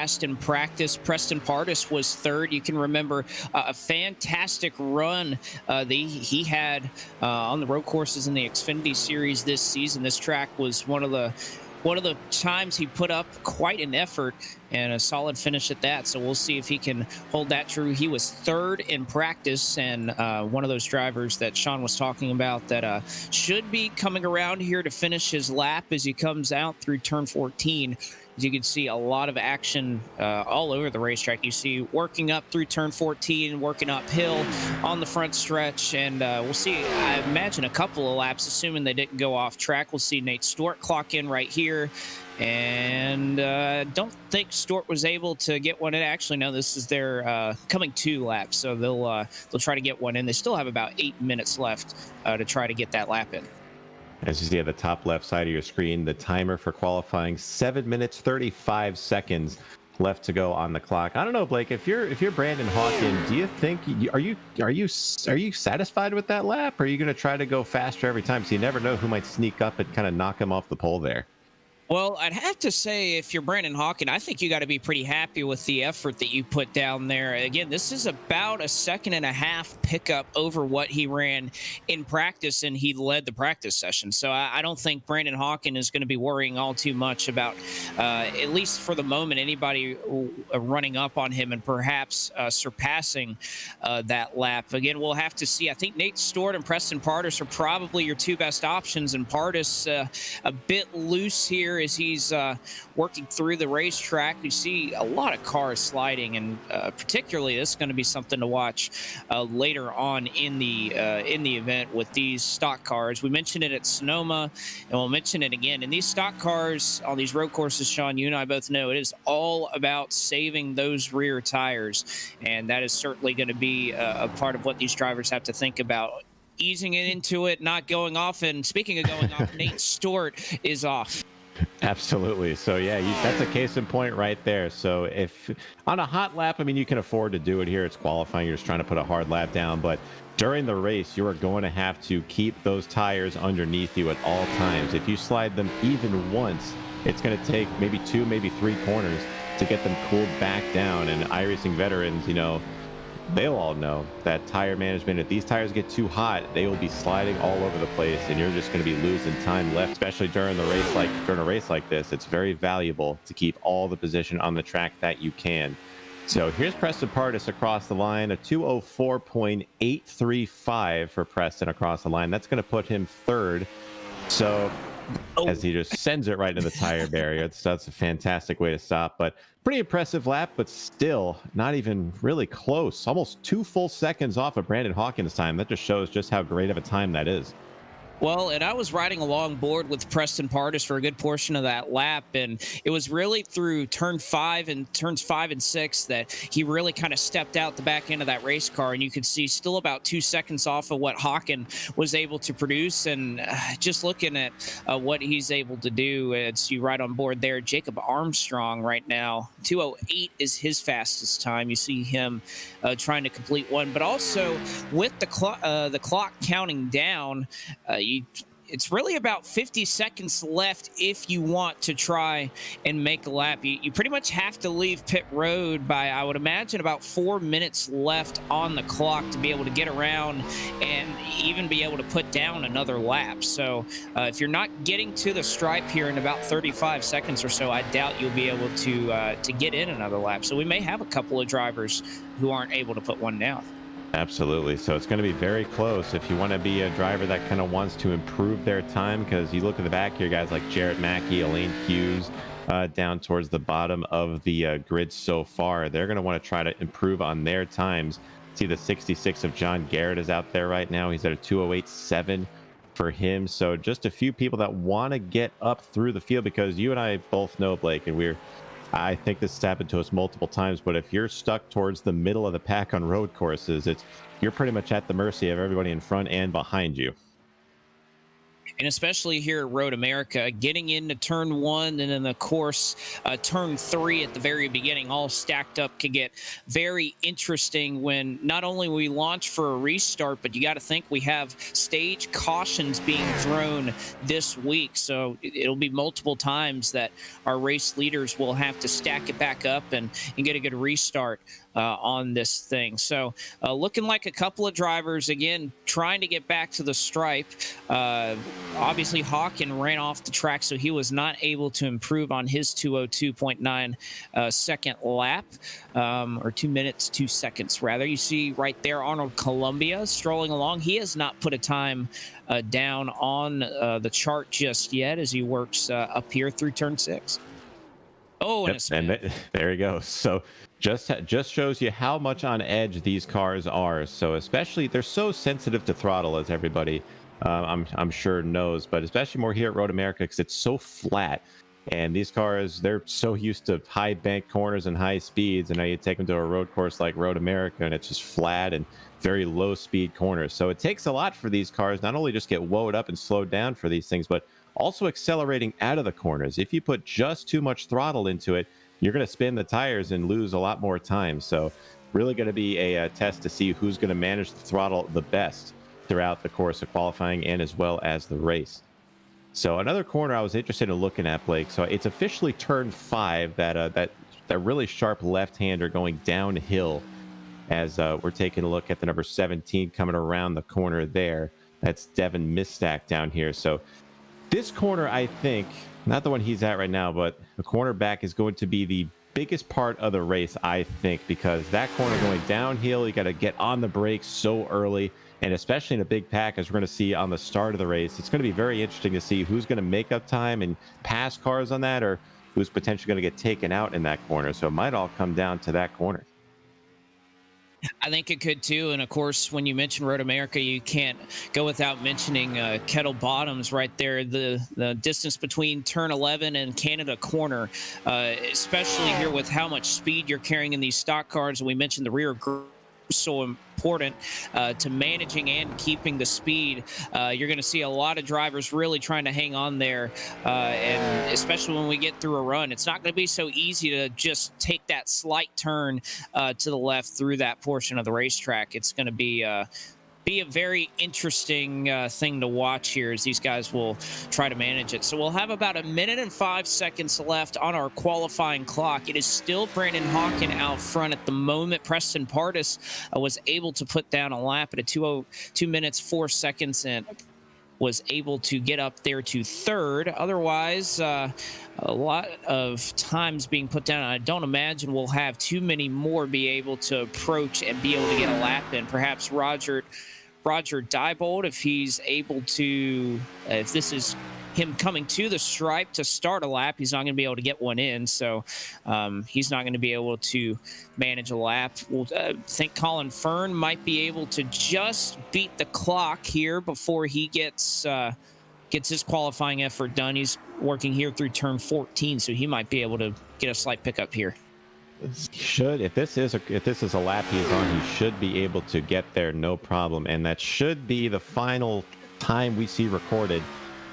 fast in practice. Preston Pardus was third. You can remember a fantastic run that he had on the road courses in the Xfinity Series this season. This track was one of the times he put up quite an effort and a solid finish at that. So we'll see if he can hold that true. He was third in practice, and one of those drivers that Sean was talking about that should be coming around here to finish his lap as he comes out through turn 14. As you can see, a lot of action all over the racetrack. You see working up through turn 14, working uphill on the front stretch, and we'll see, I imagine, a couple of laps, assuming they didn't go off track. We'll see Nate Stewart clock in right here, and don't think Stewart was able to get one in. Actually, no, this is their coming 2 laps, so they'll try to get one in. They still have about 8 minutes left to try to get that lap in. As you see at the top left side of your screen, the timer for qualifying, 7 minutes 35 seconds left to go on the clock. I don't know, Blake, if you're Brandon Hawkin, do you think are you satisfied with that lap, or are you going to try to go faster every time? So you never know who might sneak up and kind of knock him off the pole there. Well, I'd have to say, if you're Brandon Hawkin, I think you got to be pretty happy with the effort that you put down there. Again, this is about a 1.5 second pickup over what he ran in practice, and he led the practice session. So I don't think Brandon Hawkin is going to be worrying all too much about, at least for the moment, anybody running up on him and perhaps surpassing that lap. Again, we'll have to see. I think Nate Stewart and Preston Pardus are probably your 2 best options, and Pardus a bit loose here as he's working through the racetrack. You see a lot of cars sliding, and particularly this is going to be something to watch later on in the event with these stock cars. We mentioned it at Sonoma, and we'll mention it again. In these stock cars on these road courses, Sean, you and I both know it is all about saving those rear tires, and that is certainly going to be a part of what these drivers have to think about. Easing it into it, not going off. And speaking of going off, Nate Stewart is off. Absolutely. So yeah, that's a case in point right there. So if on a hot lap, I mean, you can afford to do it here. It's qualifying. You're just trying to put a hard lap down. But during the race, you are going to have to keep those tires underneath you at all times. If you slide them even once, it's going to take maybe 2, maybe 3 corners to get them cooled back down. And iRacing veterans, they'll all know that tire management, if these tires get too hot, they will be sliding all over the place, and you're just going to be losing time left, especially during a race like this. It's very valuable to keep all the position on the track that you can. So here's Preston Pardus across the line, a 2:04.835 for Preston across the line. That's going to put him third. So as he just sends it right into the tire barrier. That's a fantastic way to stop, but pretty impressive lap, but still not even really close. Almost 2 full seconds off of Brandon Hawkins' time. That just shows just how great of a time that is. Well, and I was riding along board with Preston Pardus for a good portion of that lap, and it was really through turns 5 and 6 that he really kind of stepped out the back end of that race car, and you could see still about 2 seconds off of what Hawkin was able to produce. And just looking at what he's able to do as you ride on board there, Jacob Armstrong right now, 2:08 is his fastest time. You see him trying to complete one, but also with the clock counting down, it's really about 50 seconds left if you want to try and make a lap. You pretty much have to leave pit road by, I would imagine, about 4 minutes left on the clock to be able to get around and even be able to put down another lap. So if you're not getting to the stripe here in about 35 seconds or so, I doubt you'll be able to get in another lap. So we may have a couple of drivers who aren't able to put one down. Absolutely. So it's going to be very close if you want to be a driver that kind of wants to improve their time, because you look at the back here, guys like Jarrett Mackey, Elaine Hughes, down towards the bottom of the grid so far. They're going to want to try to improve on their times. See the 66 of John Garrett is out there right now. He's at a 2:08.7 for him. So just a few people that want to get up through the field, because you and I both know, Blake, and I think this has happened to us multiple times, but if you're stuck towards the middle of the pack on road courses, you're pretty much at the mercy of everybody in front and behind you. And especially here at Road America, getting into turn one and then, of course, turn three at the very beginning, all stacked up, can get very interesting when not only we launch for a restart, but you got to think we have stage cautions being thrown this week. So it'll be multiple times that our race leaders will have to stack it back up and get a good restart on this thing. So looking like a couple of drivers, again, trying to get back to the stripe. Obviously, Hawken ran off the track, so he was not able to improve on his 2:02.9 second lap, or 2 minutes, 2 seconds, rather. You see right there Arnold Columbia strolling along. He has not put a time down on the chart just yet as he works up here through turn 6. Oh, and Yep, and there you go. So just shows you how much on edge these cars are. So especially they're so sensitive to throttle, as everybody I'm sure knows, but especially more here at Road America because it's so flat. And these cars, they're so used to high bank corners and high speeds, and now you take them to a road course like Road America, and it's just flat and very low speed corners. So it takes a lot for these cars not only just get woed up and slowed down for these things, but also accelerating out of the corners. If you put just too much throttle into it, you're going to spin the tires and lose a lot more time. So really going to be a test to see who's going to manage the throttle the best throughout the course of qualifying and as well as the race. So another corner I was interested in looking at, Blake. So it's officially turn 5, that really sharp left-hander going downhill as we're taking a look at the number 17 coming around the corner there. That's Devin Mistack down here. So this corner, I think, not the one he's at right now, but the cornerback is going to be the biggest part of the race, I think, because that corner going downhill, you got to get on the brakes so early. And especially in a big pack, as we're going to see on the start of the race, it's going to be very interesting to see who's going to make up time and pass cars on that, or who's potentially going to get taken out in that corner. So it might all come down to that corner. I think it could too. And of course, when you mention Road America, you can't go without mentioning Kettle Bottoms right there. The distance between turn 11 and Canada corner, especially here with how much speed you're carrying in these stock cars. We mentioned the rear so important to managing and keeping the speed. You're going to see a lot of drivers really trying to hang on there, and especially when we get through a run, it's not going to be so easy to just take that slight turn to the left through that portion of the racetrack. It's going to be a very interesting thing to watch here as these guys will try to manage it. So we'll have about 1 minute and 5 seconds left on our qualifying clock. It is still Brandon Hawken out front at the moment. Preston Pardis was able to put down a lap at a 2 minutes 4 seconds and was able to get up there to third. Otherwise, a lot of times being put down. I don't imagine we'll have too many more be able to approach and be able to get a lap in. Perhaps Roger Diebold, if he's able to, if this is him coming to the stripe to start a lap, he's not going to be able to get one in. So he's not going to be able to manage a lap. We'll think Colin Fern might be able to just beat the clock here before he gets his qualifying effort done. He's working here through turn 14, so he might be able to get a slight pickup here. If this is a lap he's on, he should be able to get there no problem, and that should be the final time we see recorded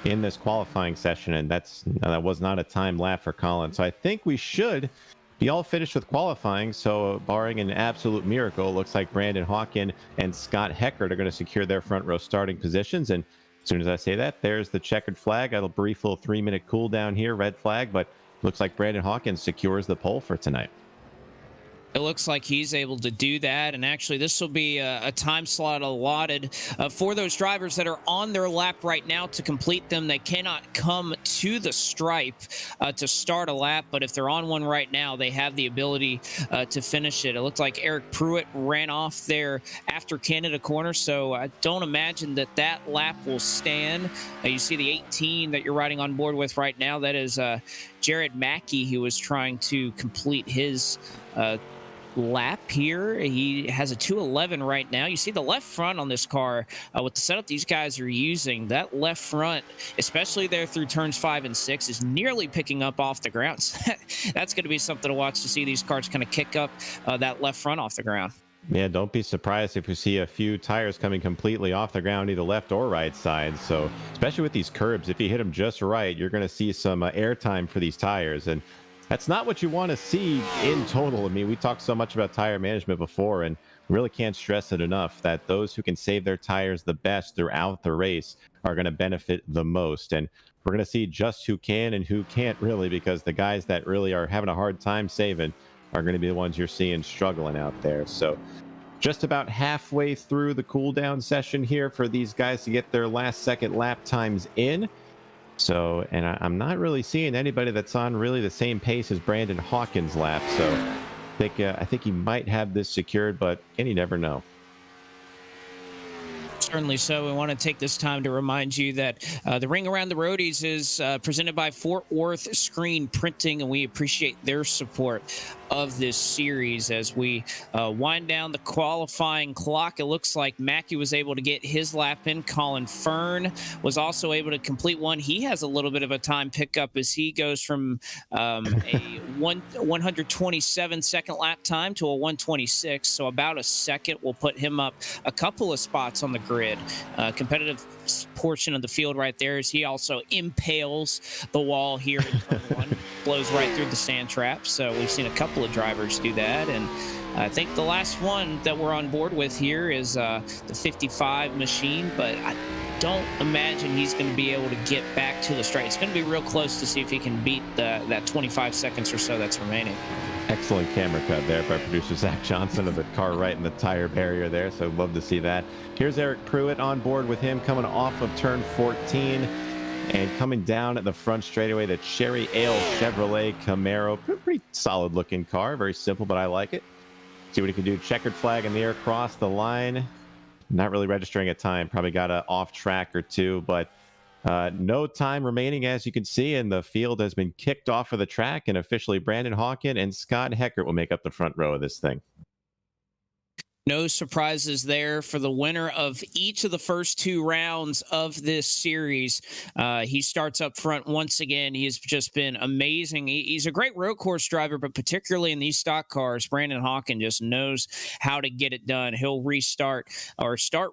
in this qualifying session, and that was not a time lap for Colin. So I think we should be all finished with qualifying. So barring an absolute miracle, it looks like Brandon Hawken and Scott Heckert are going to secure their front row starting positions. And as soon as I say that, there's the checkered flag. A brief little 3-minute cool down here, red flag, but looks like Brandon Hawken secures the pole for tonight. It looks like he's able to do that. And actually, this will be a time slot allotted for those drivers that are on their lap right now to complete them. They cannot come to the stripe to start a lap, but if they're on one right now, they have the ability to finish it. It looked like Eric Pruitt ran off there after Canada corner, so I don't imagine that lap will stand. You see the 18 that you're riding on board with right now. That is Jared Mackey, who was trying to complete his lap here. He has a 2:11 right now. You see the left front on this car with the setup these guys are using. That left front, especially there through turns 5 and 6, is nearly picking up off the ground. So that's going to be something to watch to see these cars kind of kick up that left front off the ground. Yeah, don't be surprised if you see a few tires coming completely off the ground, either left or right side. So, especially with these curbs, if you hit them just right, you're going to see some air time for these tires. And that's not what you want to see in total. I mean, we talked so much about tire management before, and really can't stress it enough that those who can save their tires the best throughout the race are going to benefit the most. And we're going to see just who can and who can't really, because the guys that really are having a hard time saving are going to be the ones you're seeing struggling out there. So, just about halfway through the cool down session here for these guys to get their last second lap times in. So, and I'm not really seeing anybody that's on really the same pace as Brandon Hawkins' lap. So, I think he might have this secured, but you never know. Certainly so. We want to take this time to remind you that the Ring Around the Roadies is presented by Fort Worth Screen Printing, and we appreciate their support of this series as we wind down the qualifying clock. It looks like Mackey was able to get his lap in. Colin Fern was also able to complete one. He has a little bit of a time pickup as he goes from a 127 second lap time to a 126. So about a second will put him up a couple of spots on the grid. Competitive portion of the field right there as he also impales the wall here in turn one, blows right through the sand trap. So we've seen a couple of drivers do that, and I think the last one that we're on board with here is the 55 machine, but I don't imagine he's going to be able to get back to the straight. It's going to be real close to see if he can beat that 25 seconds or so that's remaining. Excellent camera cut there by producer Zach Johnson of the car right in the tire barrier there. So love to see that. Here's Eric Pruitt on board with him coming off of turn 14 and coming down at the front straightaway. The Cherry Ale Chevrolet Camaro, pretty solid looking car. Very simple, but I like it. See what he can do. Checkered flag in the air, cross the line. Not really registering a time. Probably got a off track or two, but no time remaining, as you can see, and the field has been kicked off of the track, and officially Brandon Hawken and Scott Heckert will make up the front row of this thing. No surprises there for the winner of each of the first two rounds of this series. He starts up front once again. He's just been amazing. He's a great road course driver, but particularly in these stock cars, Brandon Hawken just knows how to get it done. He'll start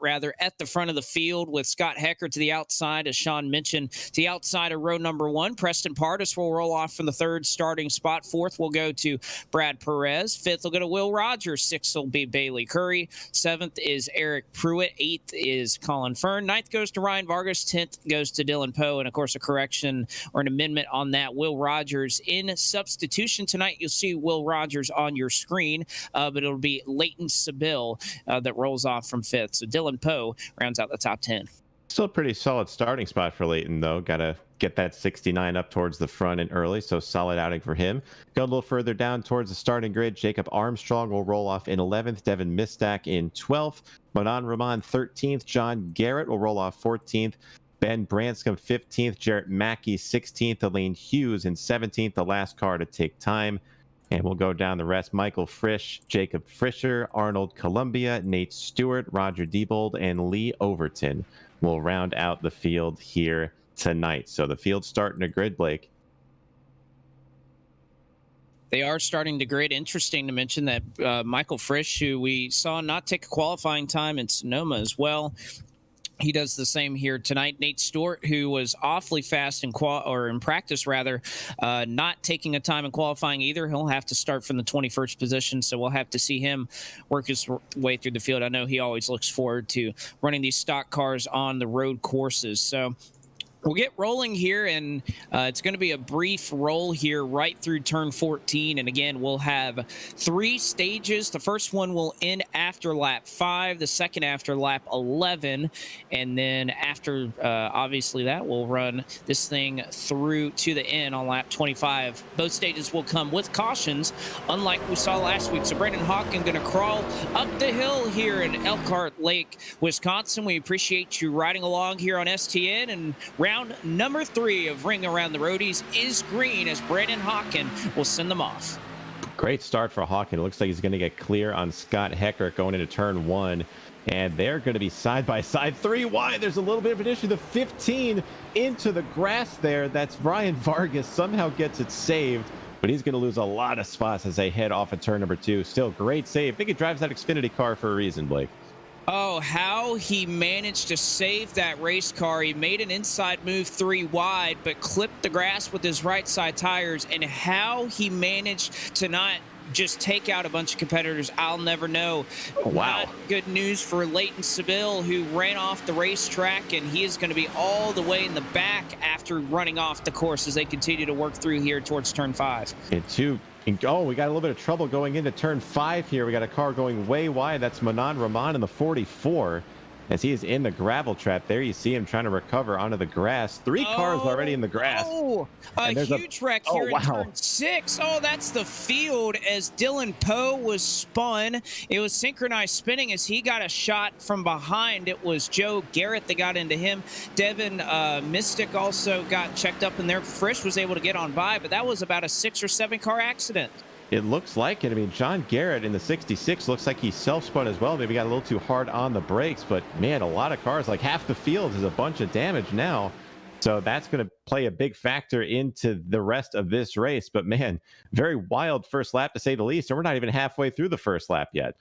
rather at the front of the field with Scott Hecker to the outside, as Sean mentioned, to the outside of row number one. Preston Pardis will roll off from the third starting spot. Fourth will go to Brad Perez. Fifth will go to Will Rogers. Sixth will be Bailey Curry. Seventh is Eric Pruitt. Eighth is Colin Fern. Ninth goes to Ryan Vargas. 10th goes to Dylan Poe. And, of course, a correction or an amendment on that. Will Rogers in substitution tonight. You'll see Will Rogers on your screen, but it'll be Leighton Sabil that rolls off from fifth. So Dylan Poe rounds out the top 10. Still a pretty solid starting spot for Leighton, though. Got to get that 69 up towards the front and early, so solid outing for him. Go a little further down towards the starting grid. Jacob Armstrong will roll off in 11th. Devin Mistak in 12th. Manan Rahman 13th. John Garrett will roll off 14th. Ben Branscombe 15th. Jarrett Mackey 16th. Elaine Hughes in 17th. The last car to take time. And we'll go down the rest. Michael Frisch, Jacob Fischer, Arnold Columbia, Nate Stewart, Roger Diebold, and Lee Overton will round out the field here tonight. So the field's starting to grid, Blake. They are starting to grid. Interesting to mention that Michael Frisch, who we saw not take a qualifying time in Sonoma as well, he does the same here tonight. Nate Stewart, who was awfully fast in practice, not taking a time in qualifying either. He'll have to start from the 21st position, so we'll have to see him work his way through the field. I know he always looks forward to running these stock cars on the road courses. So we'll get rolling here, and it's going to be a brief roll here right through turn 14. And again, we'll have 3 stages. The first one will end after lap 5, the second after lap 11. And then after, obviously, that we'll run this thing through to the end on lap 25. Both stages will come with cautions, unlike we saw last week. So Brandon Hawken going to crawl up the hill here in Elkhart Lake, Wisconsin. We appreciate you riding along here on STN, and round number 3 of Ring Around the Roadies is green as Brandon Hawken will send them off. Great start for Hawken. It looks like he's going to get clear on Scott Hecker going into turn 1. And they're going to be side by side. 3 wide. There's a little bit of an issue. The 15 into the grass there. That's Ryan Vargas. Somehow gets it saved. but he's going to lose a lot of spots as they head off of turn number 2. Still great save. I think he drives that Xfinity car for a reason, Blake. Oh, how he managed to save that race car. He made an inside move 3 wide, but clipped the grass with his right side tires. And how he managed to not just take out a bunch of competitors, I'll never know. Oh, wow. Not good news for Leighton Seville, who ran off the racetrack, and he is going to be all the way in the back after running off the course as they continue to work through here towards turn 5. Oh, we got a little bit of trouble going into turn 5 here. We got a car going way wide. That's Manan Rahman in the 44 as he is in the gravel trap. There you see him trying to recover onto the grass. 3 cars already in the grass. Oh, a huge wreck here in turn 6. Oh, that's the field as Dylan Poe was spun. It was synchronized spinning as he got a shot from behind. It was Joe Garrett that got into him. Devin Mystic also got checked up in there. Frisch was able to get on by, but that was about a 6 or 7 car accident. It looks like it. I mean, John Garrett in the 66 looks like he self-spun as well. Maybe got a little too hard on the brakes, but man, a lot of cars, like half the field is a bunch of damage now. So that's going to play a big factor into the rest of this race. But man, very wild first lap to say the least. And we're not even halfway through the first lap yet.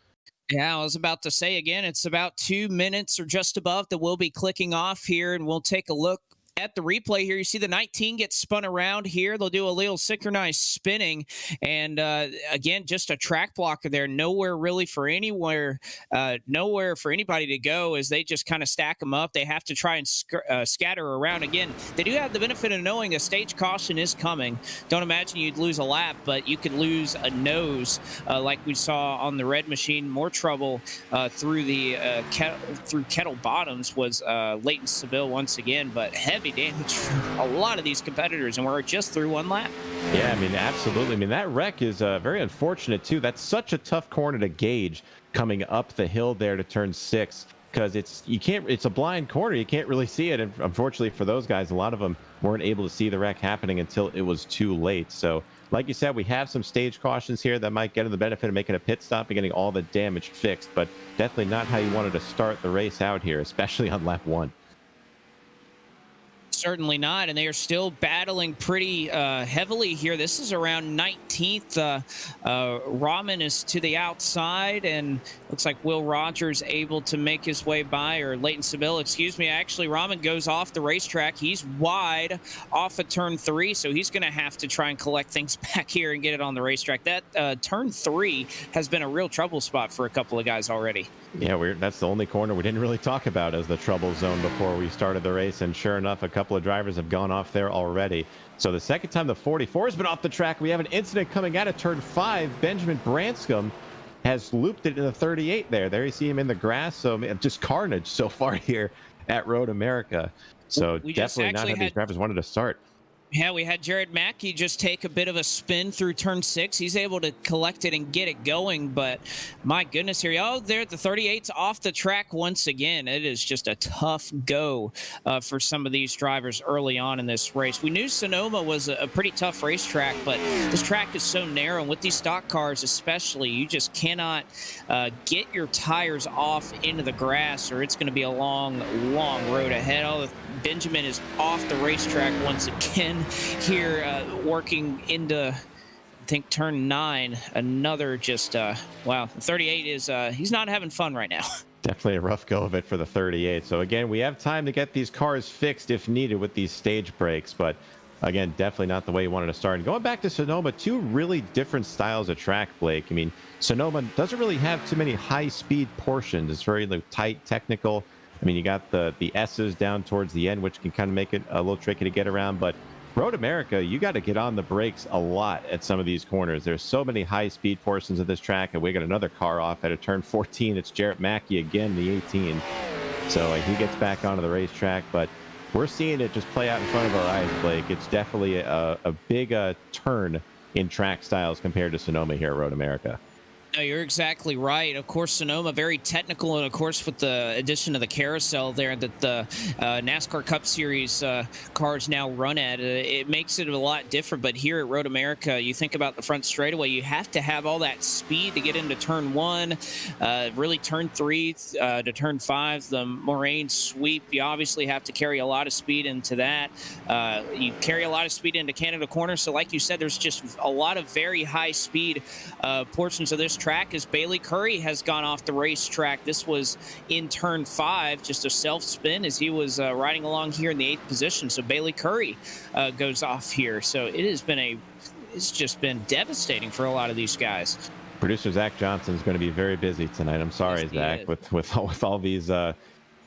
Yeah, I was about to say again, it's about 2 minutes or just above that we'll be clicking off here, and we'll take a look at the replay here. You see the 19 gets spun around here. They'll do a little synchronized spinning, and again, just a track blocker there. Nowhere really for anywhere, nowhere for anybody to go as they just kind of stack them up. They have to try and scatter around. Again, they do have the benefit of knowing a stage caution is coming. Don't imagine you'd lose a lap, but you could lose a nose like we saw on the red machine. More trouble through the Kettle Bottoms was Leighton Seville once again, but heavy damage for a lot of these competitors, and we're just through 1 lap. Yeah, I mean, absolutely. I mean, that wreck is very unfortunate too. That's such a tough corner to gauge coming up the hill there to turn 6, because it's a blind corner. You can't really see it, and unfortunately for those guys, a lot of them weren't able to see the wreck happening until it was too late. So like you said, we have some stage cautions here that might get them the benefit of making a pit stop and getting all the damage fixed, but definitely not how you wanted to start the race out here, especially on lap 1. Certainly not, and they are still battling pretty heavily here. This is around 19th. Rahman is to the outside, and looks like Will Rogers able to make his way by, or Leighton Seville, excuse me. Actually, Rahman goes off the racetrack. He's wide off of turn 3, so he's going to have to try and collect things back here and get it on the racetrack. That turn 3 has been a real trouble spot for a couple of guys already. Yeah, that's the only corner we didn't really talk about as the trouble zone before we started the race, and sure enough, a couple of drivers have gone off there already. So the second time the 44 has been off the track, we have an incident coming out of turn 5. Benjamin Branscombe has looped it in the 38 there. There you see him in the grass. So just carnage so far here at Road America. So definitely not how these drivers wanted to start. Yeah, we had Jared Mackey just take a bit of a spin through turn 6. He's able to collect it and get it going, but my goodness here. Oh, there, the 38's off the track once again. It is just a tough go for some of these drivers early on in this race. We knew Sonoma was a pretty tough racetrack, but this track is so narrow, and with these stock cars especially, you just cannot get your tires off into the grass, or it's going to be a long, long road ahead. Oh, Benjamin is off the racetrack once again here, working into, I think, turn 9. Another just, wow, 38 is, he's not having fun right now. Definitely a rough go of it for the 38. So again, we have time to get these cars fixed if needed with these stage breaks, but again, definitely not the way you wanted to start. And going back to Sonoma, 2 really different styles of track, Blake. I mean, Sonoma doesn't really have too many high-speed portions. It's very tight, technical. I mean, you got the S's down towards the end, which can kind of make it a little tricky to get around. But Road America, you got to get on the brakes a lot at some of these corners. There's so many high-speed portions of this track, and we got another car off at a turn 14. It's Jarrett Mackey again, the 18. So he gets back onto the racetrack, but we're seeing it just play out in front of our eyes, Blake. It's definitely a big turn in track styles compared to Sonoma here at Road America. No, you're exactly right. Of course, Sonoma very technical, and of course, with the addition of the carousel there that the NASCAR Cup Series cars now run at, it makes it a lot different. But here at Road America, you think about the front straightaway, you have to have all that speed to get into turn one, really turn three to turn five, the moraine sweep. You obviously have to carry a lot of speed into that. You carry a lot of speed into Canada Corner. So, like you said, there's just a lot of very high speed portions of this track as Bailey Curry has gone off the racetrack. This was in turn five, just a self spin as he was riding along here in the eighth position. So Bailey Curry goes off here. So it's just been devastating for a lot of these guys. Producer Zach Johnson is going to be very busy tonight. I'm sorry, Yes, he Zach, is. with all these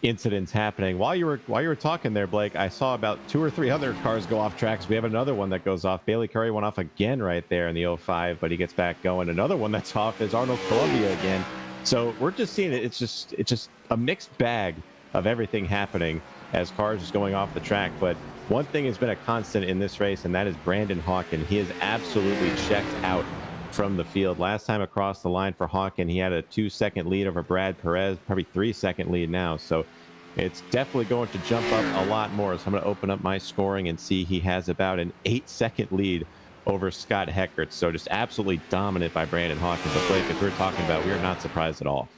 incidents happening. While you were talking there, Blake, I saw about two or three other cars go off tracks. We have another one that goes off. Bailey Curry went off again right there in the '05, but he gets back going. Another one that's off is Arnold Columbia again. So we're just seeing it. It's just a mixed bag of everything happening as cars just going off the track. But one thing has been a constant in this race, and that is Brandon Hawken. He has absolutely checked out from the field. Last time across the line for Hawken, he had a 2-second lead over Brad Perez, probably 3-second lead now. So it's definitely going to jump up a lot more. So I'm going to open up my scoring and see he has about an 8-second lead over Scott Heckert. So just absolutely dominant by Brandon Hawken. But Blake, as we are talking about, we are not surprised at all.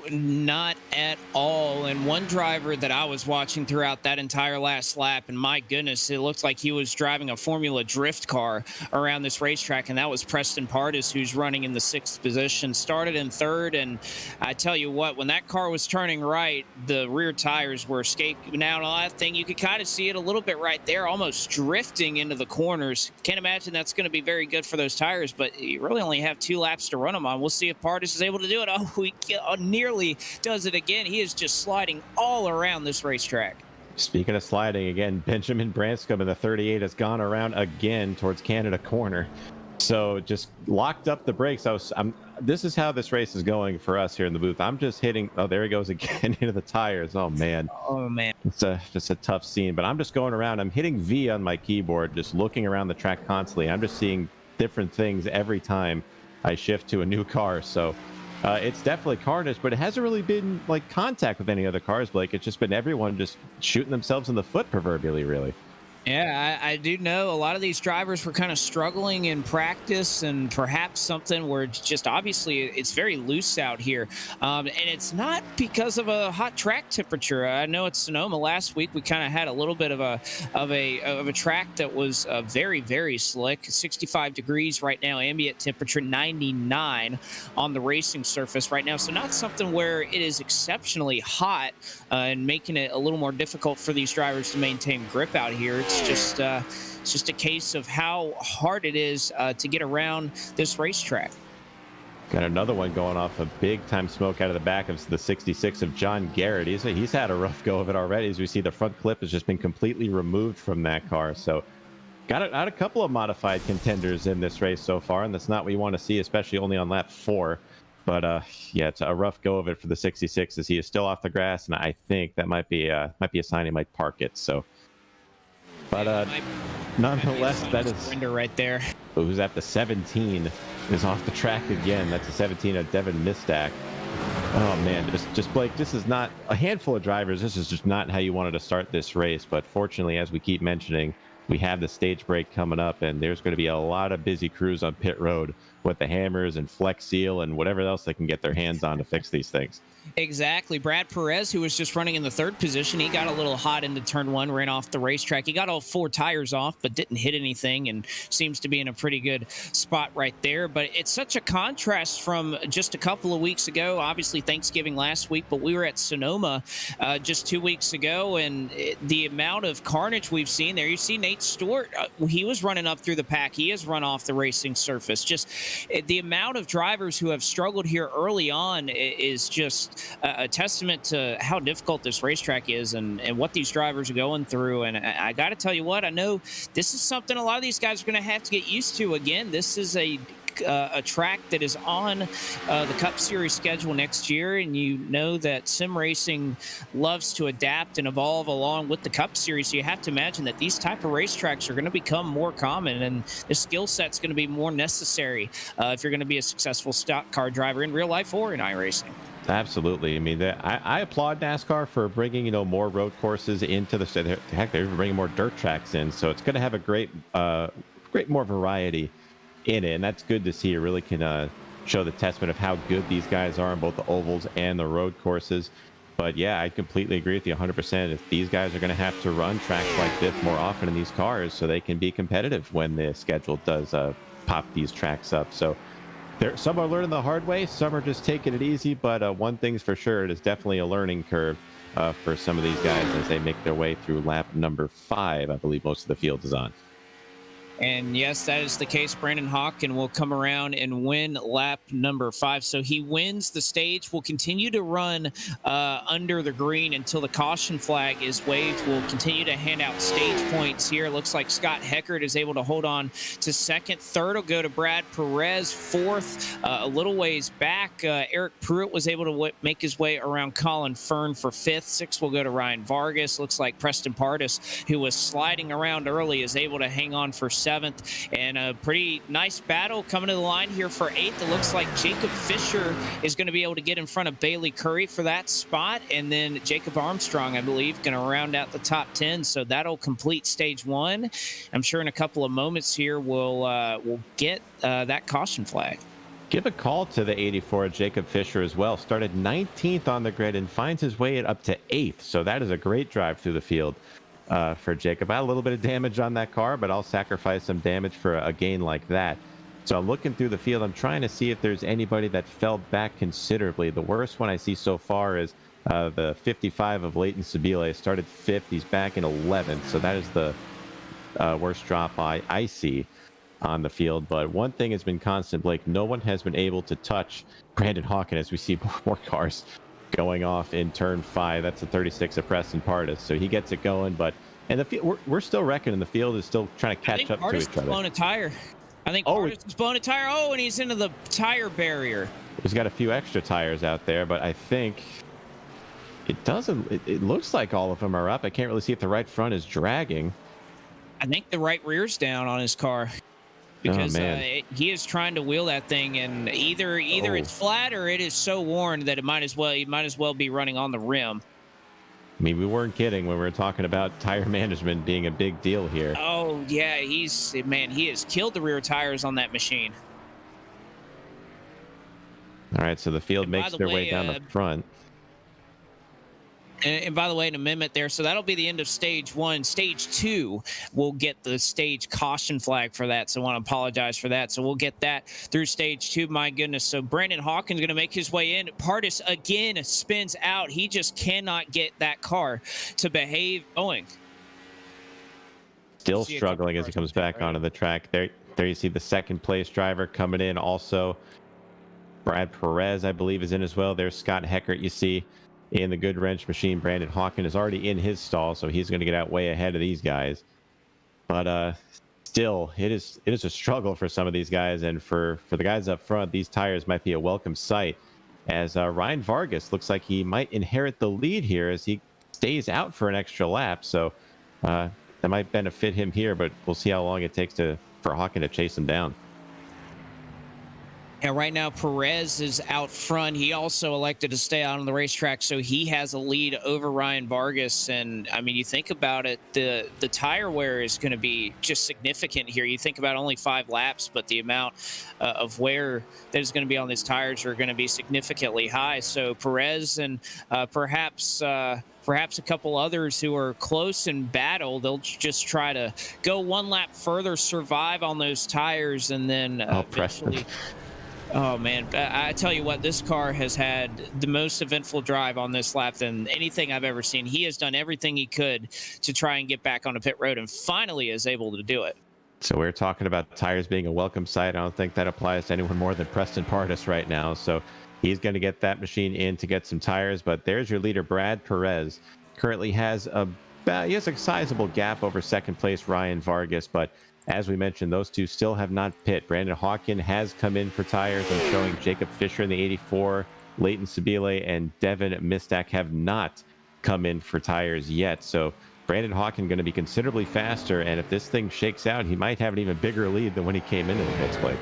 Not at all. And one driver that I was watching throughout that entire last lap, and my goodness, it looked like he was driving a Formula Drift car around this racetrack, and that was Preston Pardis, who's running in the sixth position. Started in third, and I tell you what, when that car was turning right, the rear tires were escaping out on that thing. You could kind of see it a little bit right there, almost drifting into the corners. Can't imagine that's going to be very good for those tires, but you really only have 2 laps to run them on. We'll see if Pardis is able to do it. Oh, we nearly does it again. He is just sliding all around this racetrack. Speaking of sliding again, Benjamin Branscombe in the 38 has gone around again towards Canada Corner. So just locked up the brakes. This is how this race is going for us here in the booth. I'm just hitting. Oh, there he goes again into the tires. Oh man. Oh man. It's just a tough scene. But I'm just going around. I'm hitting V on my keyboard, just looking around the track constantly. I'm just seeing different things every time I shift to a new car. So it's definitely carnage, but it hasn't really been like contact with any other cars, Blake. It's just been everyone just shooting themselves in the foot proverbially, really. Yeah, I do know a lot of these drivers were kind of struggling in practice, and perhaps something where it's just obviously it's very loose out here, and it's not because of a hot track temperature. I know at Sonoma last week we kind of had a little bit of a track that was very slick. 65 degrees right now, ambient temperature 99 on the racing surface right now. So not something where it is exceptionally hot and making it a little more difficult for these drivers to maintain grip out here. It's just a case of how hard it is to get around this racetrack. Got another one going off, a big time smoke out of the back of the 66 of John Garrett. He's had a rough go of it already. As we see, the front clip has just been completely removed from that car. So got a couple of modified contenders in this race so far, and that's not what you want to see, especially only on lap 4. But yeah, it's a rough go of it for the 66 as he is still off the grass, and I think that might be a sign he might park it. So. But nonetheless, that is right there. Who's at the 17 is off the track again. That's a 17 of Devin Mistak. Oh man, just Blake, this is not a handful of drivers. This is just not how you wanted to start this race. But fortunately, as we keep mentioning, we have the stage break coming up, and there's going to be a lot of busy crews on pit road with the hammers and Flex Seal and whatever else they can get their hands on to fix these things. Exactly. Brad Perez, who was just running in the third position, he got a little hot into turn 1, ran off the racetrack. He got all 4 tires off, but didn't hit anything, and seems to be in a pretty good spot right there. But it's such a contrast from just a couple of weeks ago. Obviously, Thanksgiving last week, but we were at Sonoma just 2 weeks ago, and the amount of carnage we've seen there. You see Nate Stewart, he was running up through the pack. He has run off the racing surface. Just the amount of drivers who have struggled here early on is just a testament to how difficult this racetrack is and what these drivers are going through. And I got to tell you what, I know this is something a lot of these guys are going to have to get used to. Again, this is a a track that is on the Cup Series schedule next year, and you know that sim racing loves to adapt and evolve along with the Cup Series. So you have to imagine that these type of racetracks are going to become more common, and the skill set's going to be more necessary if you're going to be a successful stock car driver in real life or in iRacing. Absolutely. I mean, I applaud NASCAR for bringing more road courses into the state. Heck, they're even bringing more dirt tracks in, so it's going to have a great more variety in it, and that's good to see. It really can show the testament of how good these guys are on both the ovals and the road courses. But yeah, I completely agree with you 100%. If these guys are going to have to run tracks like this more often in these cars, so they can be competitive when the schedule does pop these tracks up. So some are learning the hard way, some are just taking it easy. But one thing's for sure, it is definitely a learning curve for some of these guys as they make their way through lap number 5. I believe most of the field is on. And yes, that is the case. Brandon Hawkin will come around and win lap number 5. So he wins the stage. Will continue to run under the green until the caution flag is waved. We'll continue to hand out stage points here. Looks like Scott Heckert is able to hold on to second. Third will go to Brad Perez. Fourth, a little ways back, Eric Pruitt was able to make his way around Colin Fern for fifth. Sixth will go to Ryan Vargas. Looks like Preston Pardis, who was sliding around early, is able to hang on for seventh. And a pretty nice battle coming to the line here for eighth. It looks like Jacob Fisher is going to be able to get in front of Bailey Curry for that spot. And then Jacob Armstrong, I believe, going to round out the top 10. So that'll complete stage 1. I'm sure in a couple of moments here we'll get that caution flag. Give a call to the 84 Jacob Fisher as well. Started 19th on the grid and finds his way up to 8th. So that is a great drive through the field for Jacob. I had a little bit of damage on that car, but I'll sacrifice some damage for a gain like that. So I'm looking through the field. I'm trying to see if there's anybody that fell back considerably. The worst one I see so far is the 55 of Leighton Sabile. Started 5th. He's back in 11th. So that is the worst drop I see on the field. But one thing has been constant, Blake. No one has been able to touch Brandon Hawkin as we see more cars going off in turn 5. That's the 36 of Preston Pardis. So he gets it going, but and the field, we're still reckoning. The field is still trying to catch up to each other. Blown a tire. I think Pardis has blown a tire. Oh, and he's into the tire barrier. He's got a few extra tires out there, but I think it doesn't. It looks like all of them are up. I can't really see if the right front is dragging. I think the right rear's down on his car. Because he is trying to wheel that thing, and either it's flat or it is so worn that he might as well be running on the rim. I mean, we weren't kidding when we were talking about tire management being a big deal here. Oh yeah, he has killed the rear tires on that machine. All right, so the field makes their way down the front. And by the way, an amendment there. So that'll be the end of stage 1. Stage 2, we'll get the stage caution flag for that. So I want to apologize for that. So we'll get that through stage 2. My goodness. So Brandon Hawkins going to make his way in. Pardis again spins out. He just cannot get that car to behave going. Still struggling as he comes back onto the track. There you see the second place driver coming in. Also, Brad Perez, I believe, is in as well. There's Scott Heckert, you see. In the good wrench machine, Brandon Hawkin is already in his stall, so he's going to get out way ahead of these guys. But still, it is a struggle for some of these guys, and for the guys up front, these tires might be a welcome sight. As Ryan Vargas looks like he might inherit the lead here as he stays out for an extra lap, so that might benefit him here. But we'll see how long it takes for Hawkin to chase him down. And right now, Perez is out front. He also elected to stay out on the racetrack, so he has a lead over Ryan Vargas. And, I mean, you think about it, the tire wear is going to be just significant here. You think about only 5 laps, but the amount of wear that is going to be on these tires are going to be significantly high. So Perez and perhaps a couple others who are close in battle, they'll just try to go one lap further, survive on those tires, and then eventually... Oh, man. I tell you what, this car has had the most eventful drive on this lap than anything I've ever seen. He has done everything he could to try and get back on a pit road and finally is able to do it. So we're talking about tires being a welcome sight. I don't think that applies to anyone more than Preston Pardis right now. So he's going to get that machine in to get some tires. But there's your leader, Brad Perez. Currently has a sizable gap over second place Ryan Vargas, but as we mentioned, those two still have not pit. Brandon Hawkin has come in for tires. I'm showing Jacob Fisher in the 84, Leighton Sabile, and Devin Mistak have not come in for tires yet. So Brandon Hawkin going to be considerably faster, and if this thing shakes out, he might have an even bigger lead than when he came into the pits, Blake.